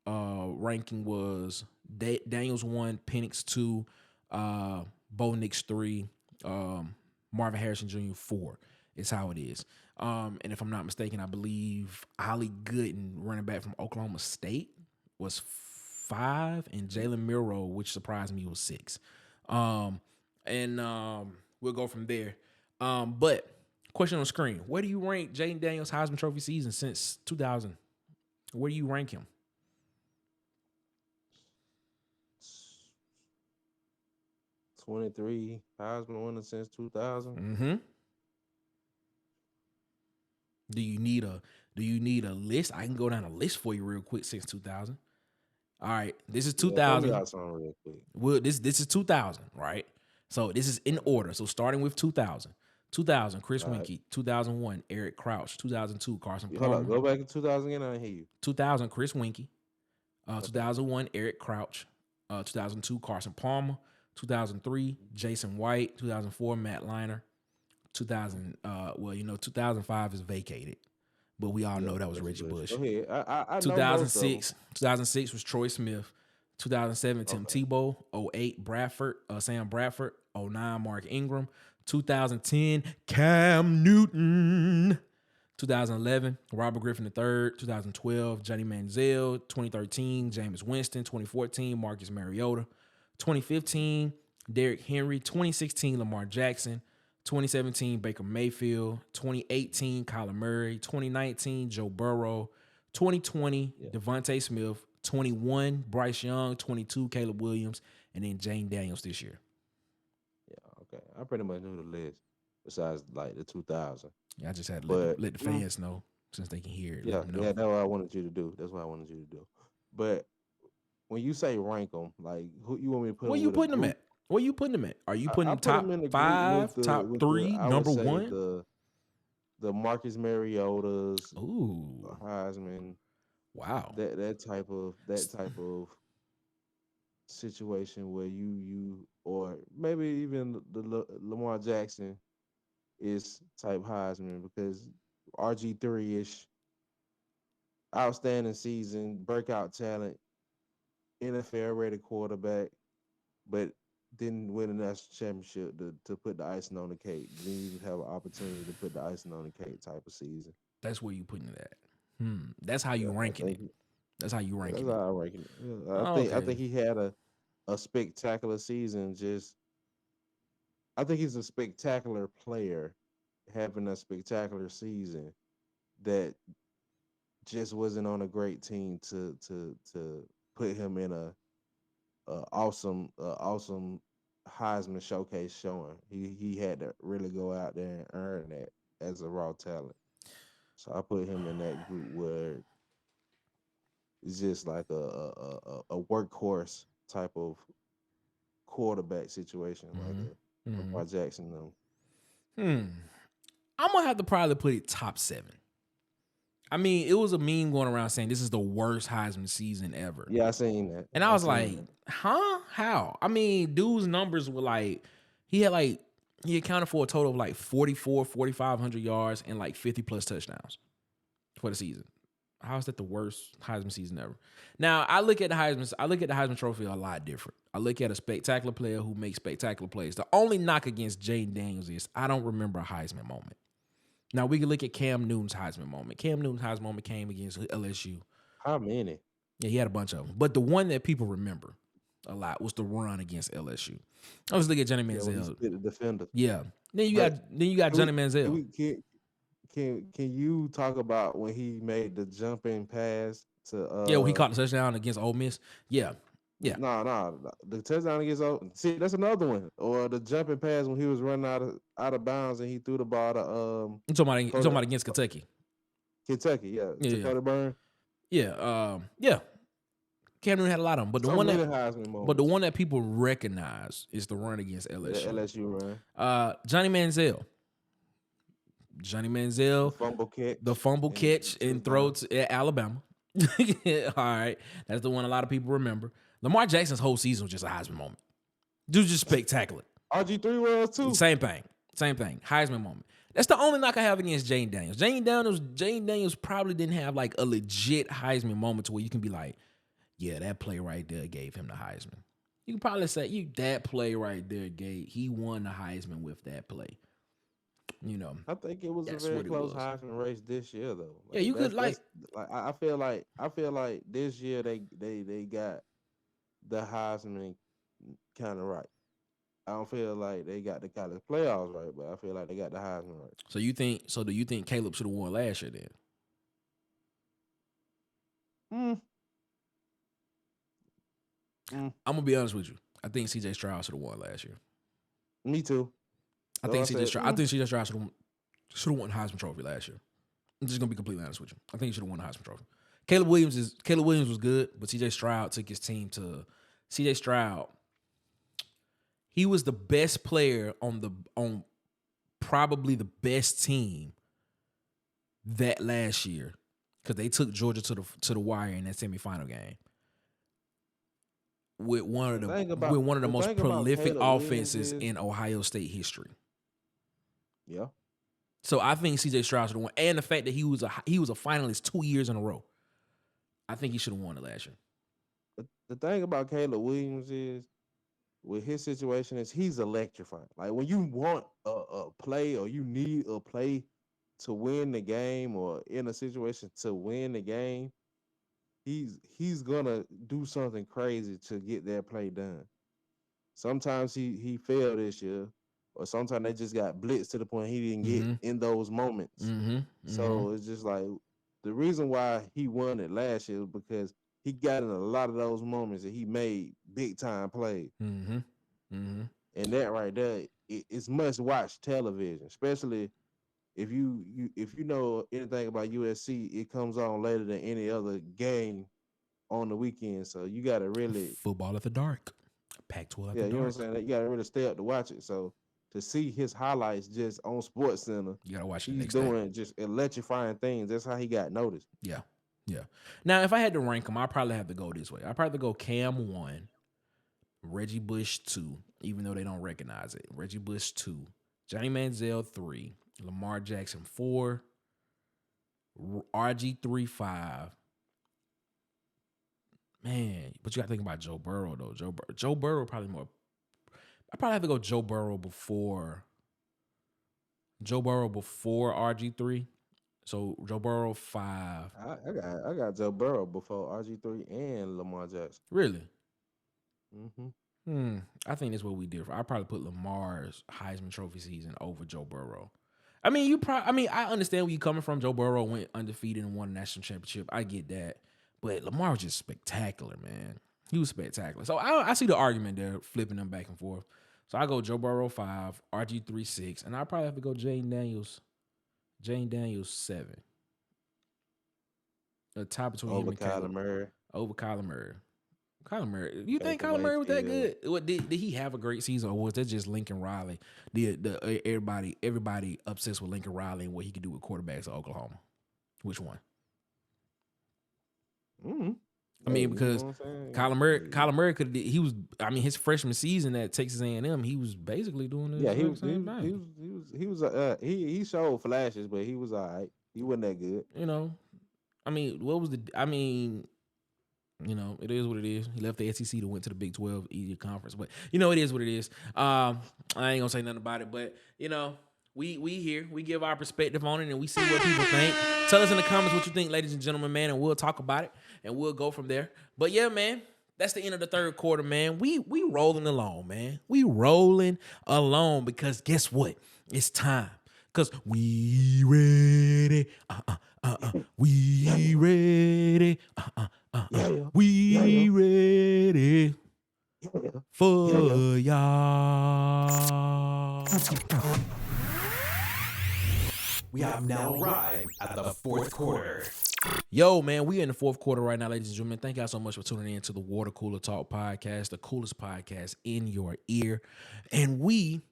ranking was Daniels 1, Penix 2, Bo Nix 3, Marvin Harrison Jr. 4 is how it is. And if I'm not mistaken, I believe Ollie Gooden, running back from Oklahoma State, was 5, and Jalen Milroe, which surprised me, was 6. We'll go from there. But question on the screen: where do you rank Jaden Daniels' Heisman Trophy season since 2000? Where do you rank him? 23 Heisman winners since 2000. Mm-hmm. Do you need a list? I can go down a list for you real quick since 2000. All right, this is 2000. Yeah, real quick. Well, this is 2000, right? So this is in order. So starting with 2000. 2000, Chris Winkie. 2001, Eric Crouch. 2002, Carson Palmer. Hold on, go back to 2000 again. I didn't hear you. 2000, Chris Winkie. 2001, Eric Crouch. 2002, Carson Palmer. 2003, Jason White. 2004, Matt Liner. 2005 is vacated, but we all know that was Reggie Bush. Go ahead. I 2006 was Troy Smith. 2007, Tim Tebow. 08, Sam Bradford. 09, Mark Ingram. 2010, Cam Newton. 2011, Robert Griffin III. 2012, Johnny Manziel. 2013, Jameis Winston. 2014, Marcus Mariota. 2015, Derrick Henry. 2016, Lamar Jackson. 2017, Baker Mayfield. 2018, Kyler Murray. 2019, Joe Burrow. 2020, Devontae Smith. 21, Bryce Young. 22, Caleb Williams. And then Jane Daniels this year. Yeah, okay. I pretty much knew the list besides like the 2000. Yeah, I just had to But let the fans know since they can hear it. yeah, Let them know. yeah, that's what I wanted you to do. That's what I wanted you to do. But when you say rank them, like who you want me to put Where them you with a putting them group? at? Where you putting them at? Are you putting I them put them in top the group with 5, the top 3, I would number say 1? the Marcus Mariotas, Ooh, Heisman, wow. that type of situation where you or maybe even the Lamar Jackson is type Heisman because RG3 ish, outstanding season, breakout talent, NFL ready quarterback, but didn't win a national championship to put the icing on the cake. Didn't even have an opportunity to put the icing on the cake type of season. That's where you putting it at. That's how you Yeah, I ranking it. think That's how you that's ranking it. how I reckon it. Yeah, Oh, I okay. think he had a spectacular season. Just I think he's a spectacular player having a spectacular season that just wasn't on a great team to put him in a awesome Heisman showcase showing. He had to really go out there and earn that as a raw talent. So I put him in that group where it's just like a workhorse type of quarterback situation, like Mm-hmm. a Mm-hmm. Lamar Jackson. I'm gonna have to probably put it top 7. I mean, it was a meme going around saying this is the worst Heisman season ever. Yeah, I seen that. And I I was seen like, that. huh? How? I mean, dude's numbers were like, he had like, he accounted for a total of like 4,500 yards and like 50 plus touchdowns for the season. How is that the worst Heisman season ever? Now, I look at the Heisman Trophy a lot different. I look at a spectacular player who makes spectacular plays. The only knock against Jaden Daniels is I don't remember a Heisman moment. Now, we can look at Cam Newton's Heisman moment. Cam Newton's Heisman moment came against LSU. How many? Yeah, he had a bunch of them. But the one that people remember a lot was the run against LSU. I was looking at Johnny Yeah, when he Manziel. split the defender. Yeah. Then But you got can we Johnny can Manziel. we can you talk about when he made the jumping pass to Yeah, when he caught the touchdown against Ole Miss. Yeah. Yeah. no, the touchdown against see that's another one. Or the jumping pass when he was running out of bounds and he threw the ball to You talking Cody, about against Kentucky. Kentucky, yeah, Yeah, to yeah. Cody Burn. Yeah. Cam Newton had a lot of them. So many Heisman But the moments. one that people recognize is the run against The LSU. LSU run, Johnny Manziel. Johnny Manziel, the fumble catch and throw to Alabama. All right. That's the one a lot of people remember. Lamar Jackson's whole season was just a Heisman moment. Dude's just spectacular. RG3 was too. Same thing. Heisman moment. That's the only knock I have against Jane Daniels. Jane Daniels probably didn't have like a legit Heisman moment to where you can be like, yeah, that play right there gave him the Heisman. You can probably say that play right there he won the Heisman with that play. You know, I think it was a that's very what it close was. Heisman race this year, though. Yeah, Like you could that's like I feel like this year they got the Heisman kind of right. I don't feel like they got the college playoffs right, but I feel like they got the Heisman right. So do you think Caleb should have won last year then? Mm, mm, I'm gonna be honest with you. I think CJ Stroud should have won last year. me too. I So think I CJ said, Stroud. I think CJ Stroud should have won the Heisman Trophy last year. I'm just gonna be completely honest with you. I think he should have won the Heisman Trophy. Caleb Williams was good, but CJ Stroud took his team to CJ Stroud. He was the best player on probably the best team that last year because they took Georgia to the wire in that semifinal game with one of the the most thing about prolific Caleb Williams offenses is, in Ohio State history. yeah, So I think CJ Stroud should have won, and the fact that he was a finalist 2 years in a row. I think he should have won it last year. the thing about Caleb Williams is with his situation is he's electrifying. Like when you want a play or you need a play to win the game or in a situation to win the game, he's gonna do something crazy to get that play done. Sometimes he failed this year, or sometimes they just got blitzed to the point he didn't get Mm-hmm. in those moments. Mm-hmm. Mm-hmm. So it's just like the reason why he won it last year was because he got in a lot of those moments and he made big time plays. Mm-hmm. Mm-hmm. And that right there, it's must watch television, especially if you know anything about USC. It comes on later than any other game on the weekend, so you got to really, Football at the dark. Pac-12 at yeah, the you know what dark. I'm saying. You got to really stay up to watch it. So to see his highlights just on Sports Center, You gotta watch it the he's next day. doing just electrifying things. That's how he got noticed. Yeah. Yeah. Now, if I had to rank them, I'd probably have to go this way. I'd probably go Cam 1, Reggie Bush 2, even though they don't recognize it. Reggie Bush 2, Johnny Manziel 3, Lamar Jackson 4, RG3 5. Man, but you got to think about Joe Burrow, though. Joe Burrow probably more. I probably have to go Joe Burrow before RG3. So Joe Burrow 5. I got Joe Burrow before RG3 and Lamar Jackson. Really? Mm-hmm. I think that's what we did. I probably put Lamar's Heisman Trophy season over Joe Burrow. I mean, I understand where you're coming from. Joe Burrow went undefeated and won a national championship. I get that. But Lamar was just spectacular, man. He was spectacular. So I see the argument there, flipping them back and forth. So I go Joe Burrow 5, RG3 6, and I probably have to go Jane Daniels 7. A tie between him Over and Kyler Caleb. Murray. Over Kyler Murray. Kyler Murray. You think Baker Kyler Murray was that Mayfield. good? What did he have a great season, or was that just Lincoln Riley? Everybody obsessed with Lincoln Riley and what he could do with quarterbacks at Oklahoma. Which one? Mm-hmm. I mean, Hey, you because know what I'm saying? Kyler Murray could. He was. I mean, his freshman season at Texas A&M, he was basically doing the Yeah, exact same thing. he showed flashes, but he was all right. He wasn't that good. You know, I mean, what was the? I mean, you know, it is what it is. He left the SEC to went to the Big 12 easier conference, but you know, it is what it is. I ain't gonna say nothing about it, but you know, we here, we give our perspective on it, and we see what people think. Tell us in the comments what you think, ladies and gentlemen, man, and we'll talk about it, and we'll go from there. But yeah, man, that's the end of the third quarter, man. We rolling along, man. We rolling along because guess what? It's time. Cause we ready. We ready. We ready for y'all. We have now arrived at the fourth quarter. Yo, man, we in the fourth quarter right now, ladies and gentlemen. Thank y'all so much for tuning in to the Water Cooler Talk podcast, the coolest podcast in your ear. And we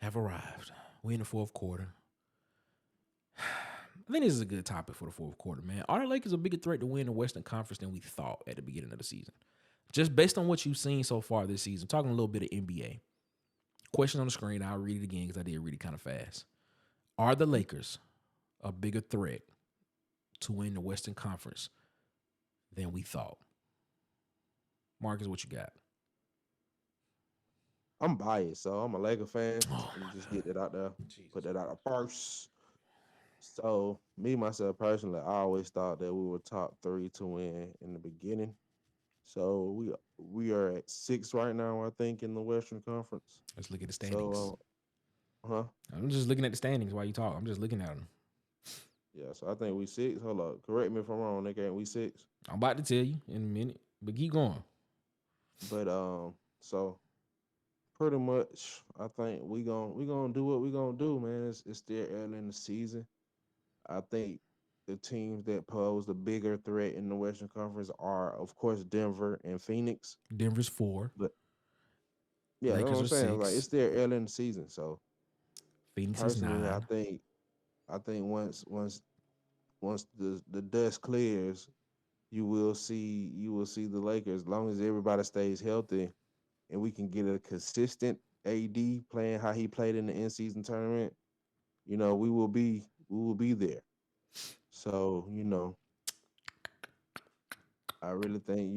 have arrived. We in the fourth quarter. I think this is a good topic for the fourth quarter, man. Are the Lakers a bigger threat to win the Western Conference than we thought at the beginning of the season? Just based on what you've seen so far this season, talking a little bit of NBA. Question on the screen, I'll read it again because I did read it kind of fast. Are the Lakers a bigger threat to win the Western Conference than we thought? Marcus, what you got? I'm biased, so I'm a Laker fan. Oh, Let me my just God. get that out there. Jesus. Put that out there first. So me myself personally, I always thought that we were top 3 to win in the beginning. So we are at 6 right now, I think, in the Western Conference. Let's look at the standings. So, I'm just looking at the standings while you talk. I'm just looking at them. yeah. So I think we 6. Hold up, correct me if I'm wrong, nigga. Ain't we 6? I'm about to tell you in a minute, but keep going. But so pretty much, I think we gonna do what we gonna do, man. It's still early in the season. I think the teams that pose the bigger threat in the Western Conference are, of course, Denver and Phoenix. Denver's 4. But yeah, that's what Lakers I'm are saying. Like 6. it's still early in the season. So Phoenix is personally, 9. I think once the dust clears, you will see the Lakers. As long as everybody stays healthy and we can get a consistent AD playing how he played in the in-season tournament, we will be there. So, I really think,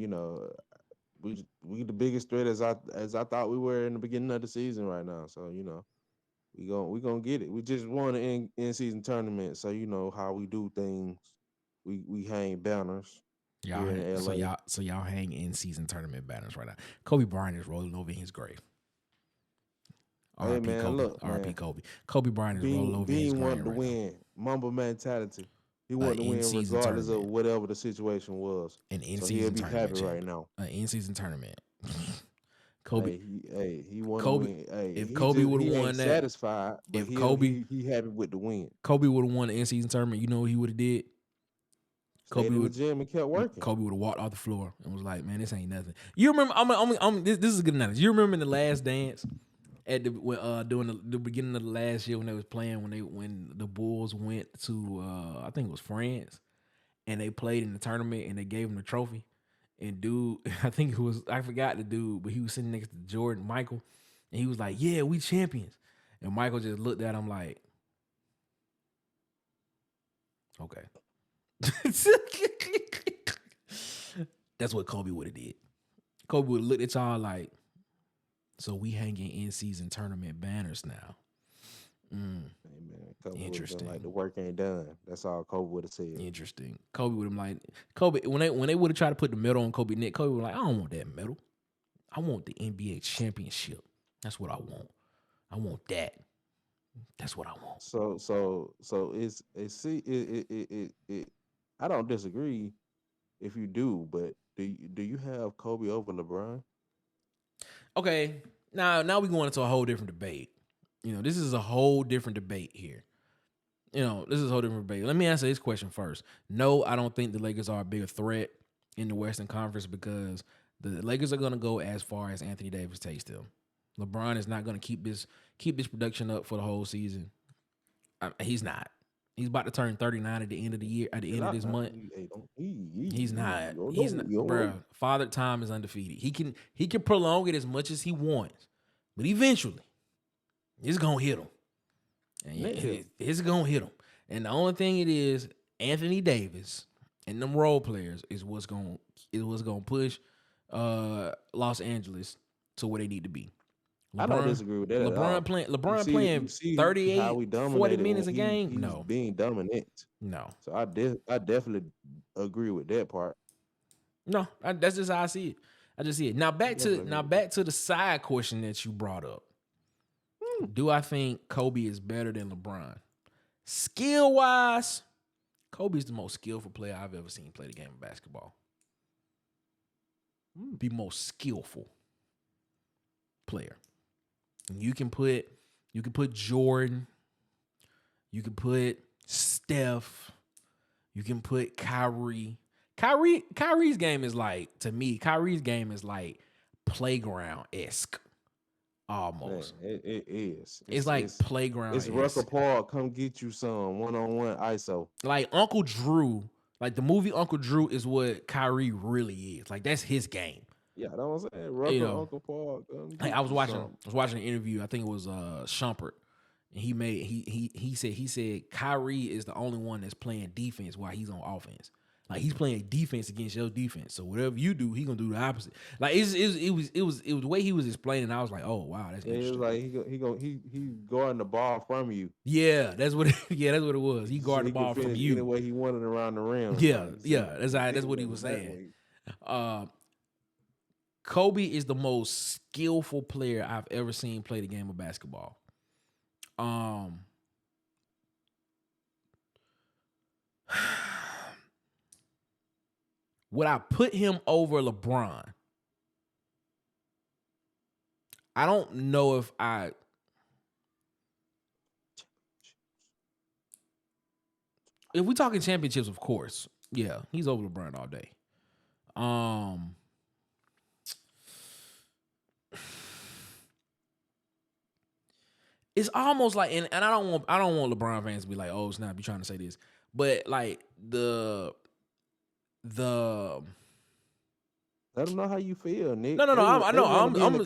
we the biggest threat as I thought we were in the beginning of the season right now. So, We gonna get it. We just won an in season tournament, so you know how we do things. We hang banners Y'all, here in LA. so y'all hang in season tournament banners right now. Kobe Bryant is rolling over in his grave. Hey R.I.P. man, Kobe. look, R.I.P. man. Kobe. Kobe Bryant is rolling over in his Bean grave wanted to right now. win. Mamba mentality. He wanted to In win season regardless of tournament. whatever the situation was. An in So he'll season be tournament happy right champ. now. An in season tournament. Kobe. He want to Kobe. win. Hey, If Kobe would have he ain't won that, satisfied, but if Kobe he happy with the win. Kobe would have won the in season tournament, you know what he would have did? Stayed in the gym and kept working. Kobe would have walked off the floor and was like, "Man, this ain't nothing." You remember? This is a good analogy. You remember in the Last Dance at during the beginning of the last year when they was playing when the Bulls went to I think it was France and they played in the tournament and they gave him the trophy. And dude, I forgot the dude, but he was sitting next to Jordan Michael, and he was like, "Yeah, we champions." And Michael just looked at him like, "Okay." That's what Kobe would have did. Kobe would have looked at y'all like, so we hanging in season tournament banners now. Hey man, Kobe would have Interesting. been like the work ain't done. That's all Kobe would have said. Interesting. Kobe would have like when they would have tried to put the medal on Kobe neck. Kobe was like, I don't want that medal. I want the NBA championship. That's what I want. I want that. That's what I want. So I don't disagree if you do, but do you have Kobe over LeBron? Okay, now we going into a whole different debate. You know, this is a whole different debate here. This is a whole different debate. Let me answer this question first. No, I don't think the Lakers are a bigger threat in the Western Conference because the Lakers are going to go as far as Anthony Davis takes them. LeBron is not going to keep this production up for the whole season. He's not. He's about to turn 39 at the end of the year, at the end of this month. He's not. Bro. Father Time is undefeated. He can prolong it as much as he wants, but eventually, it's gonna hit him. And it's gonna hit him. And the only thing it is, Anthony Davis and them role players is what's gonna push Los Angeles to where they need to be. I don't disagree with that. LeBron playing 38, 40 minutes a game. No, being dominant. No. So I definitely agree with that part. No, that's just how I see it. I just see it. Now back to the side question that you brought up. Do I think Kobe is better than LeBron? Skill wise, Kobe's the most skillful player I've ever seen play the game of basketball. The most skillful player. You can put Jordan, you can put Steph, you can put Kyrie. Kyrie's game is like, to me, playground-esque. Almost. Man, it is. It's like playground. It's Rucker Paul, come get you some one-on-one ISO. Like Uncle Drew, like the movie Uncle Drew is what Kyrie really is. Like that's his game. Yeah, that's what I'm saying. Rucker, Uncle Paul. Like I was watching an interview. I think it was Shumpert, and he said Kyrie is the only one that's playing defense while he's on offense. Like he's playing defense against your defense. So whatever you do, he gonna do the opposite. Like it was the way he was explaining. I was like, oh wow, that's interesting. It was like he guarding the ball from you. Yeah, that's what it was. He guarded the ball from you any way he wanted around the rim. Yeah, that's what he was saying. Kobe is the most skillful player I've ever seen play the game of basketball. Would I put him over LeBron? I don't know if I. If we're talking championships, of course, yeah, he's over LeBron all day. It's almost like, and I don't want LeBron fans to be like, oh snap, you trying to say this, but like the let them know how you feel, Nick. No. I'm gonna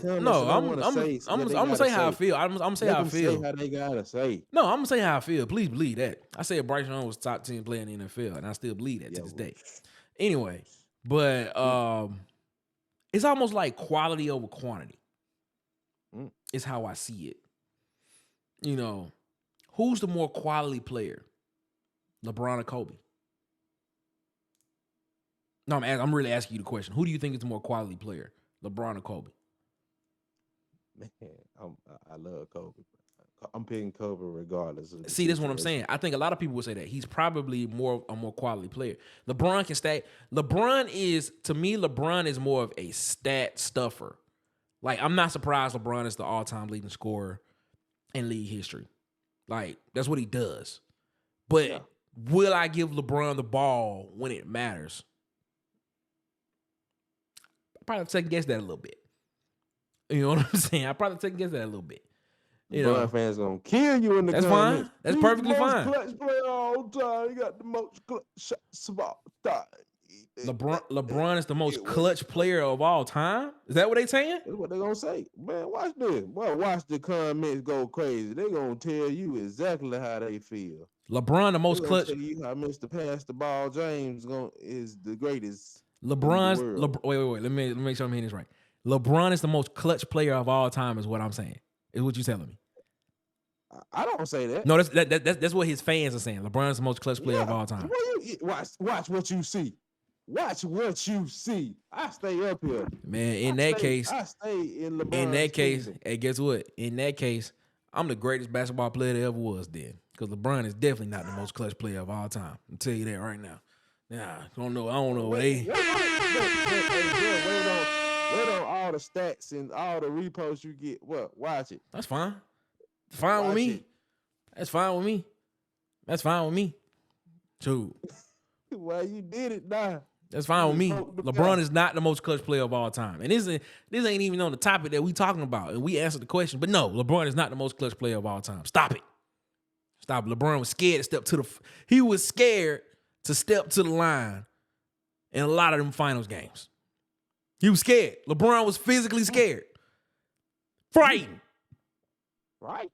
say how I feel. I'm gonna say how I feel. Say how they gotta say. No, I'm gonna say how I feel. Please believe that. I said Bryce Young was top 10 player in the NFL, and I still believe that to this day. Anyway, but it's almost like quality over quantity. Is how I see it. you know, who's the more quality player, LeBron or Kobe? No, I'm really asking you the question. Who do you think is the more quality player, LeBron or Kobe? Man, I love Kobe. I'm picking Kobe regardless of the See, this is what I'm situation. saying. I think a lot of people would say that he's probably a more quality player. LeBron can stay. LeBron is more of a stat stuffer. Like, I'm not surprised LeBron is the all-time leading scorer in league history. Like, that's what he does. But will I give LeBron the ball when it matters? I probably second guess that a little bit. You know what I'm saying? I probably second guess that a little bit. LeBron fans gonna kill you in the that's comments. Fine. That's perfectly fine. Clutch player all time. He got the most clutch shots of all time. LeBron is the most clutch player of all time. Is that what they saying? That's what they gonna say. Man, watch this. Well, watch the comments go crazy. They gonna tell you exactly how they feel. LeBron, the most clutch. Tell you how Mr. Pass the Ball James is the greatest. LeBron's. Wait. Let me make sure I'm hearing this right. LeBron is the most clutch player of all time. Is what I'm saying. Is what you telling me? I don't say that. No, that's what his fans are saying. LeBron's the most clutch player of all time. Watch what you see. Watch what you see. I stay up here. Man, in that case, I stay in LeBron's In that case, kingdom. hey, guess what? In that case, I'm the greatest basketball player there ever was then. Because LeBron is definitely not the most clutch player of all time. I'll tell you that right now. Nah, I don't know. Wait on all the stats and all the reposts you get. What? Watch it. That's fine. Fine with me. That's fine with me. That's fine with me. Dude. Well, you did it now. That's fine with me. LeBron is not the most clutch player of all time. And this ain't even on the topic that we talking about. And we answered the question. But no, LeBron is not the most clutch player of all time. Stop it. Stop it. LeBron was scared to step to he was scared to step to the line in a lot of them finals games. He was scared. LeBron was physically scared. Frightened. Right?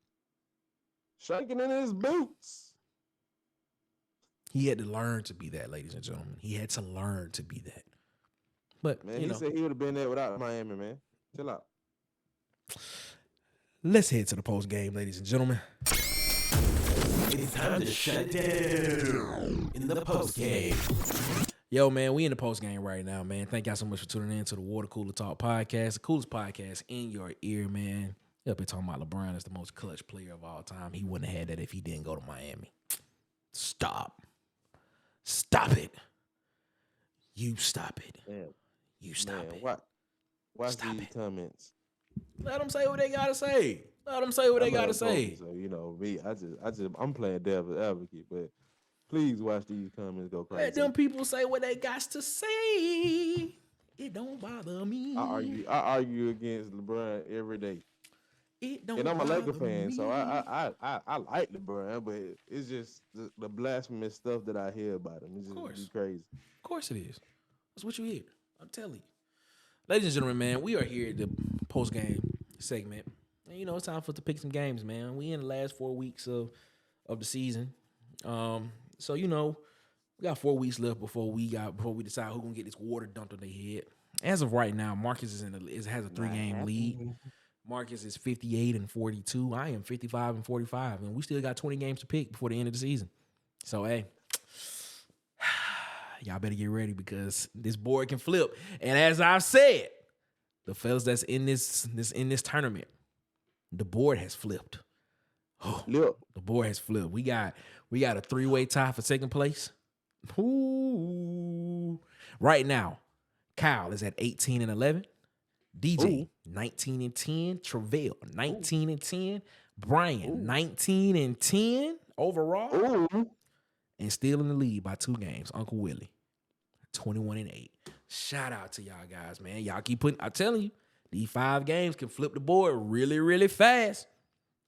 Shaking in his boots. He had to learn to be that, ladies and gentlemen. He had to learn to be that. But, man, he said he would have been there without Miami, man. Chill out. Let's head to the post game, ladies and gentlemen. It's time to shut down in the post game. Yo, man, we in the post game right now, man. Thank y'all so much for tuning in to the Water Cooler Talk podcast, the coolest podcast in your ear, man. Up here talking about LeBron is the most clutch player of all time. He wouldn't have had that if he didn't go to Miami. Stop it. You stop it. Man, you stop it. Watch these comments. Let them say what they gotta say. So me, I'm playing devil's advocate, but please watch these comments go crazy. Let them people say what they got to say. It don't bother me. I argue against LeBron every day. And I'm a Laker fan, so I like LeBron, but it's just the blasphemous stuff that I hear about him. It's just crazy. Of course it is. That's what you hear. I'm telling you. Ladies and gentlemen, man, we are here at the post-game segment. And, it's time for us to pick some games, man. We in the last 4 weeks of the season. So, we got 4 weeks left before we decide who's going to get this water dumped on their head. As of right now, Marcus has a 3-game lead. Marcus is 58-42. I am 55-45, and we still got 20 games to pick before the end of the season. So, hey, y'all better get ready because this board can flip. And as I've said, the fellas that's in this tournament, the board has flipped. Oh, yep. The board has flipped. We got a 3-way tie for second place. Ooh. Right now, Kyle is at 18-11. DJ, 19-10. Travell, 19-10. Brian, 19-10 overall. Ooh. And still in the lead by 2 games. Uncle Willie, 21-8. Shout out to y'all guys, man. Y'all keep putting, I'm telling you, these 5 games can flip the board really, really fast.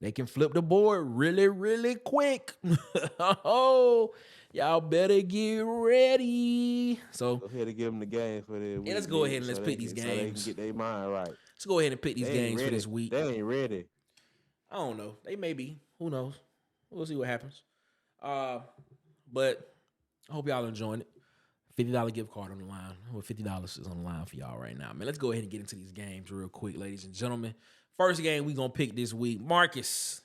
They can flip the board really, really quick. Oh, y'all better get ready. So go ahead and give them the game for this week. Yeah, let's go ahead and let's pick these games. So they can get their mind right. Let's go ahead and pick these games for this week. They ain't ready. I don't know. They may be. Who knows? We'll see what happens. But I hope y'all enjoying it. $50 gift card on the line. Well, $50 is on the line for y'all right now, man. Let's go ahead and get into these games real quick, ladies and gentlemen. First game we going to pick this week. Marcus,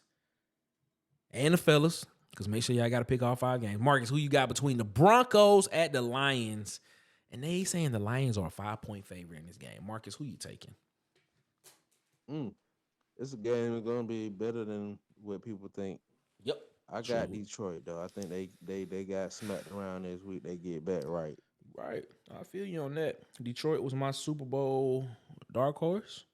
and the fellas, because make sure y'all got to pick all 5 games. Marcus, who you got between the Broncos at the Lions? And they saying the Lions are a 5-point favorite in this game. Marcus, who you taking? This game is gonna be better than what people think. Yep. I got Detroit though. I think they got smacked around this week. They get back right. Right. I feel you on that. Detroit was my Super Bowl dark horse.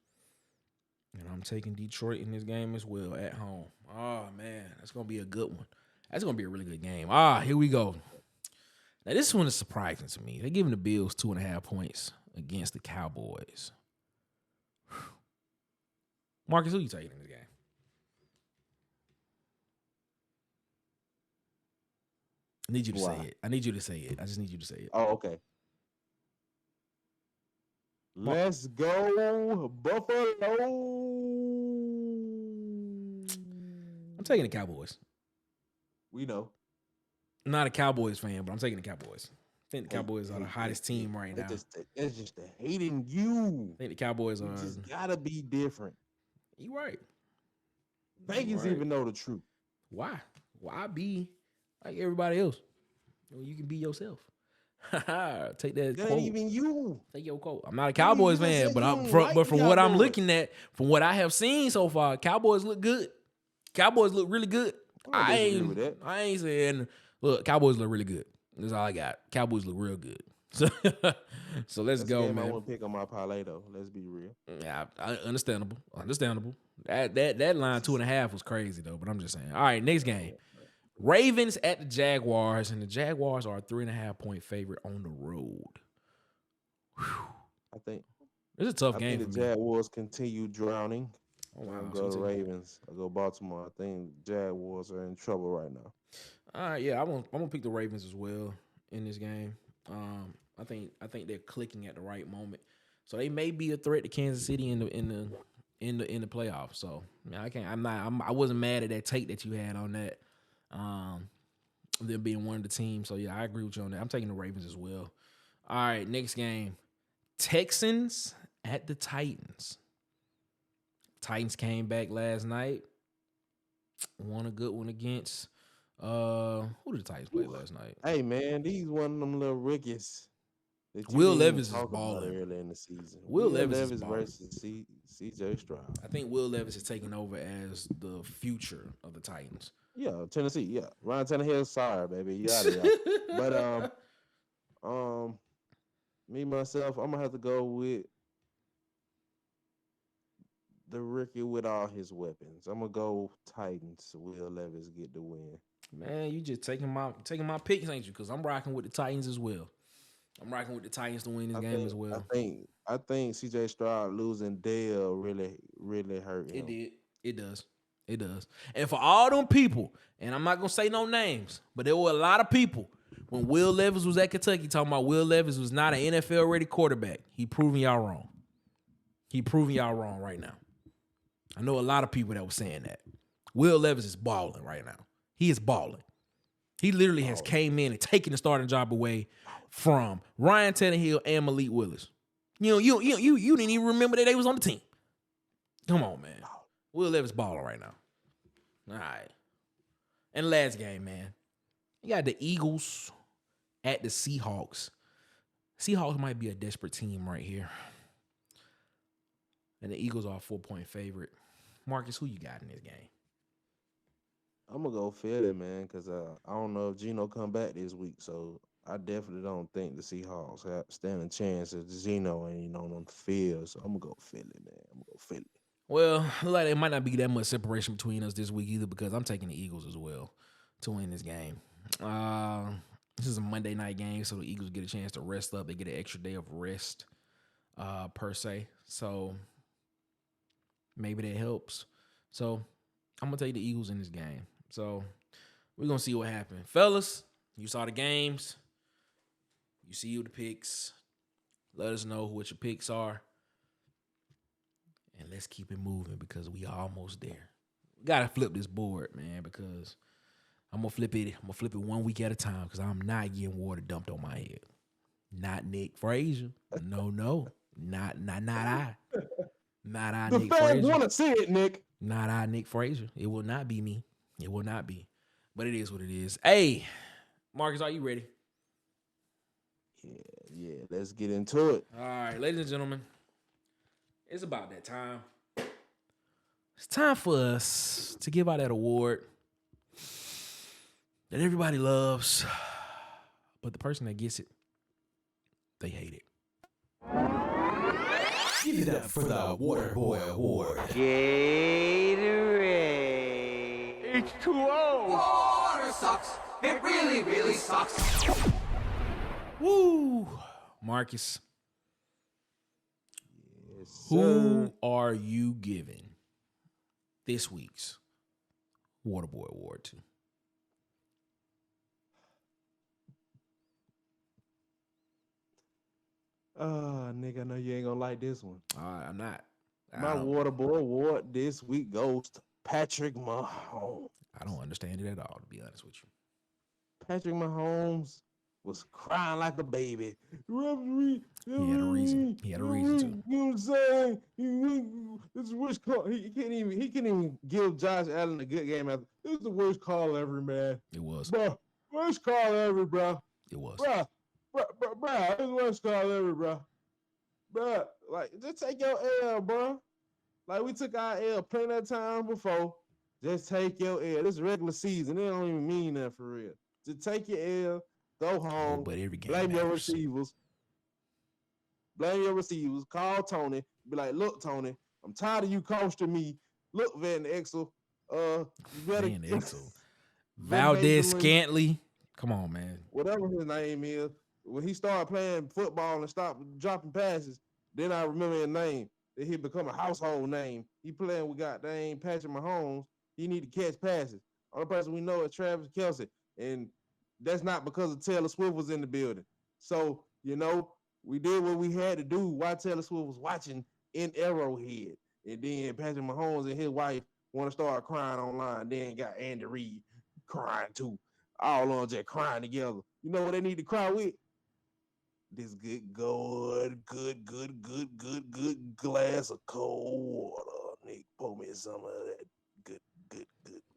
And I'm taking Detroit in this game as well at home. Oh, man. That's going to be a good one. That's going to be a really good game. Here we go. Now, this one is surprising to me. They're giving the Bills 2.5 points against the Cowboys. Whew. Marcus, who you taking in this game? I need you to say it. I need you to say it. I just need you to say it. Oh, okay. Let's go, Buffalo. I'm taking the Cowboys. We know. I'm not a Cowboys fan, but I'm taking the Cowboys. I think the Cowboys are the hottest team right now. It's just the hating you. I think the Cowboys are. Just gotta be different. You right. Vegas even know the truth. Why? Why be like everybody else? You can be yourself. Take that. That quote. ain't even you. Take your quote. I'm not a Cowboys fan, but from what I'm looking at, from what I have seen so far, Cowboys look good. Cowboys look really good. I ain't saying. Look, Cowboys look really good. That's all I got. Cowboys look real good. So let's go, man. I want to pick on my parlay though. Let's be real. Yeah, understandable. That line 2.5 was crazy though. But I'm just saying. All right, next game. Ravens at the Jaguars, and the Jaguars are a 3.5 point favorite on the road. Whew. I think it's a tough game. I think the Jaguars continue drowning. Oh, wow. I'll go to Ravens. I'll go Baltimore. I think Jaguars are in trouble right now. All right, yeah, I'm gonna pick the Ravens as well in this game. I think they're clicking at the right moment, so they may be a threat to Kansas City in the playoffs. So I wasn't mad at that take that you had on that. Them being one of the teams. So yeah, I agree with you on that. I'm taking the Ravens as well. All right, next game. Texans at the Titans. Titans came back last night. Won a good one against who did the Titans play last night? Hey man, these one of them little rookies. Will Levis is balling early in the season. Will Levis versus CJ Stroud. I think Will Levis is taking over as the future of the Titans. Yeah, Tennessee. Yeah, Ryan Tannehill. Sorry, baby, you out of there. But me myself, I'm gonna have to go with the rookie with all his weapons. I'm gonna go Titans. Will Levis get the win. Man, you just taking my picks, ain't you? Because I'm rocking with the Titans as well. I'm rocking with the Titans to win this game as well. I think CJ Stroud losing Dale really hurt him. It does. And for all them people, and I'm not gonna say no names, but there were a lot of people when Will Levis was at Kentucky talking about Will Levis was not an NFL ready quarterback. He proving y'all wrong. He proving y'all wrong right now. I know a lot of people that were saying that. Will Levis is balling right now. He is balling. He literally has came in and taken the starting job away from Ryan Tannehill and Malik Willis. You didn't even remember that they was on the team. Come on, man. Will Levis balling right now. All right. And last game, man. You got the Eagles at the Seahawks. Seahawks might be a desperate team right here. And the Eagles are a 4-point favorite. Marcus, who you got in this game? I'm gonna go Philly, man, because I don't know if Geno come back this week, so I definitely don't think the Seahawks stand a chance if Geno ain't on the field. So I'm gonna go Philly, man. Well, like it might not be that much separation between us this week either, because I'm taking the Eagles as well to win this game. This is a Monday night game, so the Eagles get a chance to rest up. They get an extra day of rest, per se. So maybe that helps. So I'm gonna take the Eagles in this game. So we're gonna see what happens. Fellas, you saw the games. You see the picks. Let us know what your picks are. And let's keep it moving because we almost there. We gotta flip this board, man, because I'm gonna flip it. I'm gonna flip it 1 week at a time because I'm not getting water dumped on my head. Not Nick Frazier. No. Not I. Not I, the Nick fans Frazier. want to see it, Nick. Not I, Nick Frazier. It will not be me. It will not be. But it is what it is. Hey, Marcus, are you ready? Yeah. Let's get into it. All right, ladies and gentlemen, it's about that time. It's time for us to give out that award that everybody loves, but the person that gets it, they hate it. Give it up for the Water Boy Award. Gatorade. H2O. Water sucks. It really, really sucks. Woo! Marcus, Yes, who sir. are you giving this week's Waterboy Award to? Nigga, I know you ain't gonna like this one. I'm not. My Water Boy Award this week goes to Patrick Mahomes. I don't understand it at all, to be honest with you. Patrick Mahomes was crying like a baby. Referee, He had a reason. He had a reason to. You know what I'm saying? It's the worst call. He can't even give Josh Allen a good game after. This is the worst call ever, man. It was. Bro, worst call ever, bro. It was. Bro, it's the worst call ever, bro. Bro, like, just take your L, bro. Like, we took our L plenty of time before. Just take your L. This is regular season. It don't even mean that for real. Just take your L, go home, But every game blame your matters. receivers. Blame your receivers. Call Tony. Be like, look, Tony, I'm tired of you costing me. Look, Van Exel. You better Van Exel. Valdez Scantley. Come on, man. whatever his name is. When he started playing football and stopped dropping passes, then I remember his name. That he become a household name. He playing with goddamn Patrick Mahomes. He need to catch passes. Only person we know is Travis Kelce. And that's not because of Taylor Swift was in the building. So, you know, we did what we had to do while Taylor Swift was watching in Arrowhead. And then Patrick Mahomes and his wife want to start crying online. Then got Andy Reid crying too. All on just crying together. You know what they need to cry with? This good glass of cold water. Nick, pour me some of that good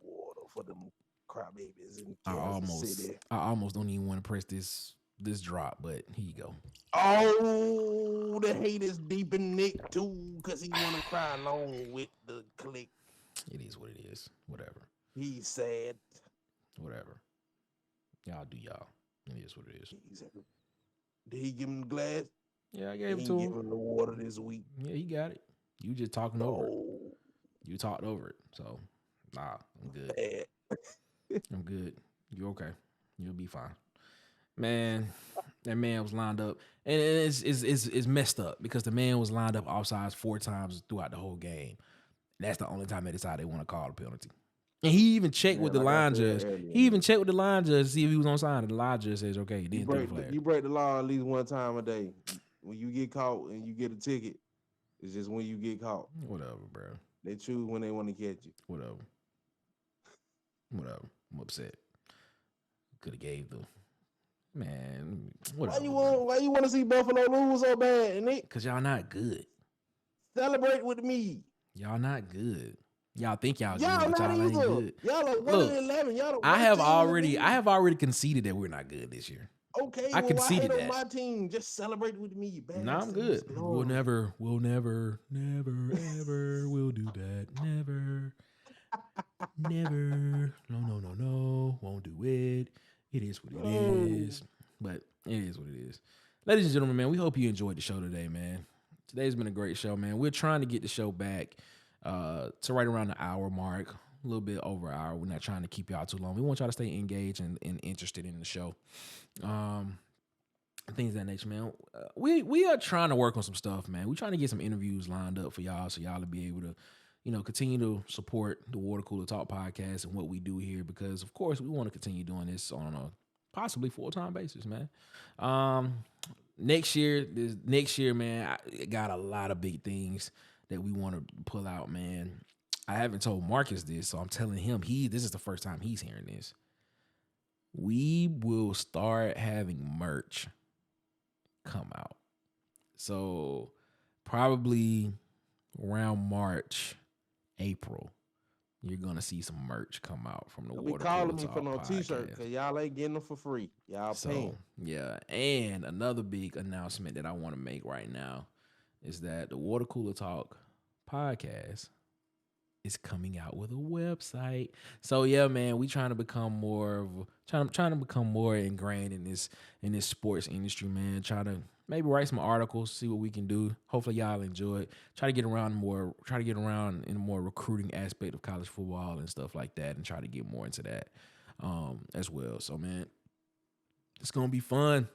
water for them crybabies in Kansas City. I almost don't even want to press this drop, but here you go. Oh, the hate is deep in Nick too, because he want to cry along with the click. It is what it is. Whatever. He's sad. Whatever. Y'all do y'all. It is what it is. Did he give him the glass? Yeah, I gave it He to gave him. him the water this week. Yeah, he got it. You just talking over it. Oh, You talked over it. So, nah, I'm good. bad. I'm good. You okay? You'll be fine. Man, that man was lined up. And it's messed up because the man was lined up offsides 4 times throughout the whole game. That's the only time they decide they want to call the penalty. And he even checked with the line judge. He even checked with the line judge to see if he was on sign. And the line judge says, okay, he didn't throw the flag. You break the law at least one time a day. When you get caught and you get a ticket, it's just when you get caught. Whatever, bro. They choose when they want to catch you. Whatever. I'm upset. Could have gave the man. Whatever. Why you want to see Buffalo lose so bad, Nick? Because y'all not good. Celebrate with me. Y'all not good. Y'all think y'all Y'all good, but not y'all ain't either. good. Y'all are 1-11. Y'all the I have worst team in the already league. conceded that we're not good this year. Okay, I well, conceded why hate that. on my team? Just celebrate with me. No, I'm good. We'll never, ever will do that. Never. No. Won't do it. It is what it is. But it is what it is. Ladies and gentlemen, man, we hope you enjoyed the show today, man. Today's been a great show, man. We're trying to get the show back to right around the hour mark, a little bit over an hour. We're not trying to keep y'all too long. We want y'all to stay engaged and interested in the show. Things of that nature, man. We are trying to work on some stuff, man. We're trying to get some interviews lined up for y'all so y'all to be able to, continue to support the Water Cooler Talk podcast and what we do here because, of course, we want to continue doing this on a possibly full-time basis, man. Next year, man, I got a lot of big things that we want to pull out, man. I haven't told Marcus this, so I'm telling him this is the first time he's hearing this. We will start having merch come out. So probably around March, April, you're gonna see some merch come out from the Don't be Water calling Cooler me Talk for no t-shirt podcast. because y'all ain't getting them for free. Y'all paying. So yeah, and another big announcement that I want to make right now is that the Water Cooler Talk podcast is coming out with a website. So yeah, man, we trying to become more ingrained in this sports industry, man. Try to maybe write some articles, see what we can do. Hopefully y'all enjoy it. Try to get around in a more recruiting aspect of college football and stuff like that, and try to get more into that as well. So man, it's gonna be fun.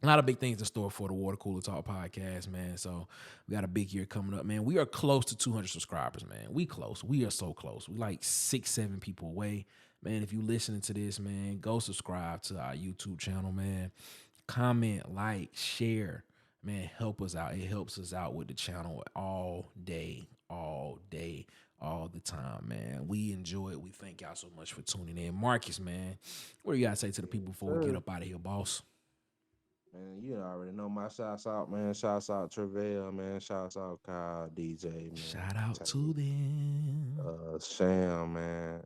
A lot of big things in store for the Water Cooler Talk podcast, man. So we got a big year coming up, man. We are close to 200 subscribers, man. We close. We are so close. We like 6-7 people away. Man, if you listening to this, man, go subscribe to our YouTube channel, man. Comment, like, share. Man, help us out. It helps us out with the channel all day, all the time, man. We enjoy it. We thank y'all so much for tuning in. Marcus, man, what do you got to say to the people before we get up out of here, boss? Man, you already know my shouts out, man. Shouts out Trevel, man. Shouts out Kyle, DJ, man. Shout out to them. Sham, man.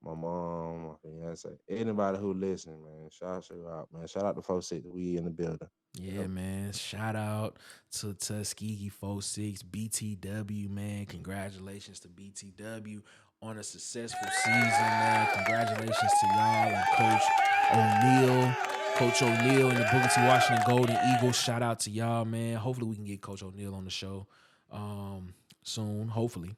My mom, my fiance, anybody who listening, man. Shout you out, man. Shout out to 46. We in the building. Yeah, man. Shout out to Tuskegee 46, BTW, man. Congratulations to BTW on a successful season, man. Congratulations to y'all and Coach O'Neal and the Booker T. Washington Golden Eagles. Shout out to y'all, man. Hopefully we can get Coach O'Neal on the show soon, hopefully.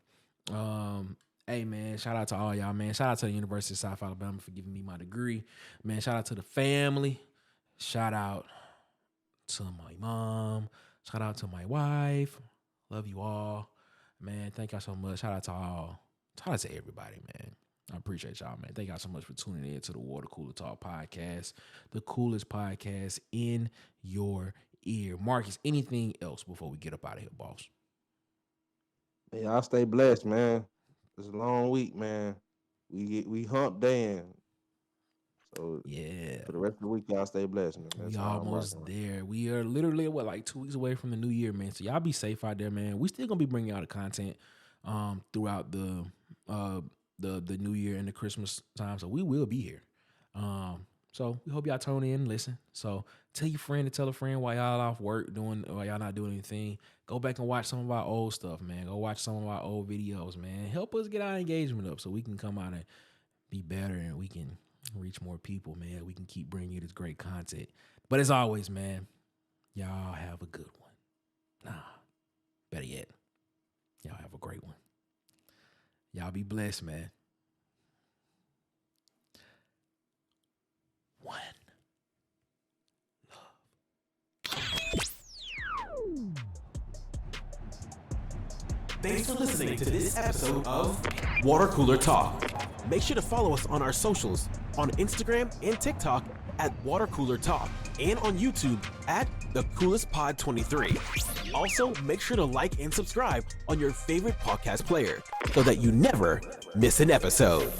Hey, man, shout out to all y'all, man. Shout out to the University of South Alabama for giving me my degree. Man, shout out to the family. Shout out to my mom. Shout out to my wife. Love you all. Man, thank y'all so much. Shout out to all. Shout out to everybody, man. I appreciate y'all, man. Thank y'all so much for tuning in to the Water Cooler Talk podcast, the coolest podcast in your ear. Marcus, anything else before we get up out of here, boss? Hey, y'all stay blessed, man. It's a long week, man. We hump day in. So yeah, for the rest of the week, y'all stay blessed, man. That's we almost there. We are literally like 2 weeks away from the new year, man. So y'all be safe out there, man. We still gonna be bringing out the content throughout the new year and the Christmas time. So we will be here. So we hope y'all tune in and listen. So tell your friend to tell a friend while y'all off work while y'all not doing anything. Go back and watch some of our old stuff, man. Go watch some of our old videos, man. Help us get our engagement up so we can come out and be better and we can reach more people, man. We can keep bringing you this great content. But as always, man, y'all have a good one. Better yet, y'all have a great one. Y'all be blessed, man. One love. Thanks for listening to this episode of Water Cooler Talk. Make sure to follow us on our socials on Instagram and TikTok at Water Cooler Talk and on YouTube at The Coolest Pod 23. Also, make sure to like and subscribe on your favorite podcast player so that you never miss an episode.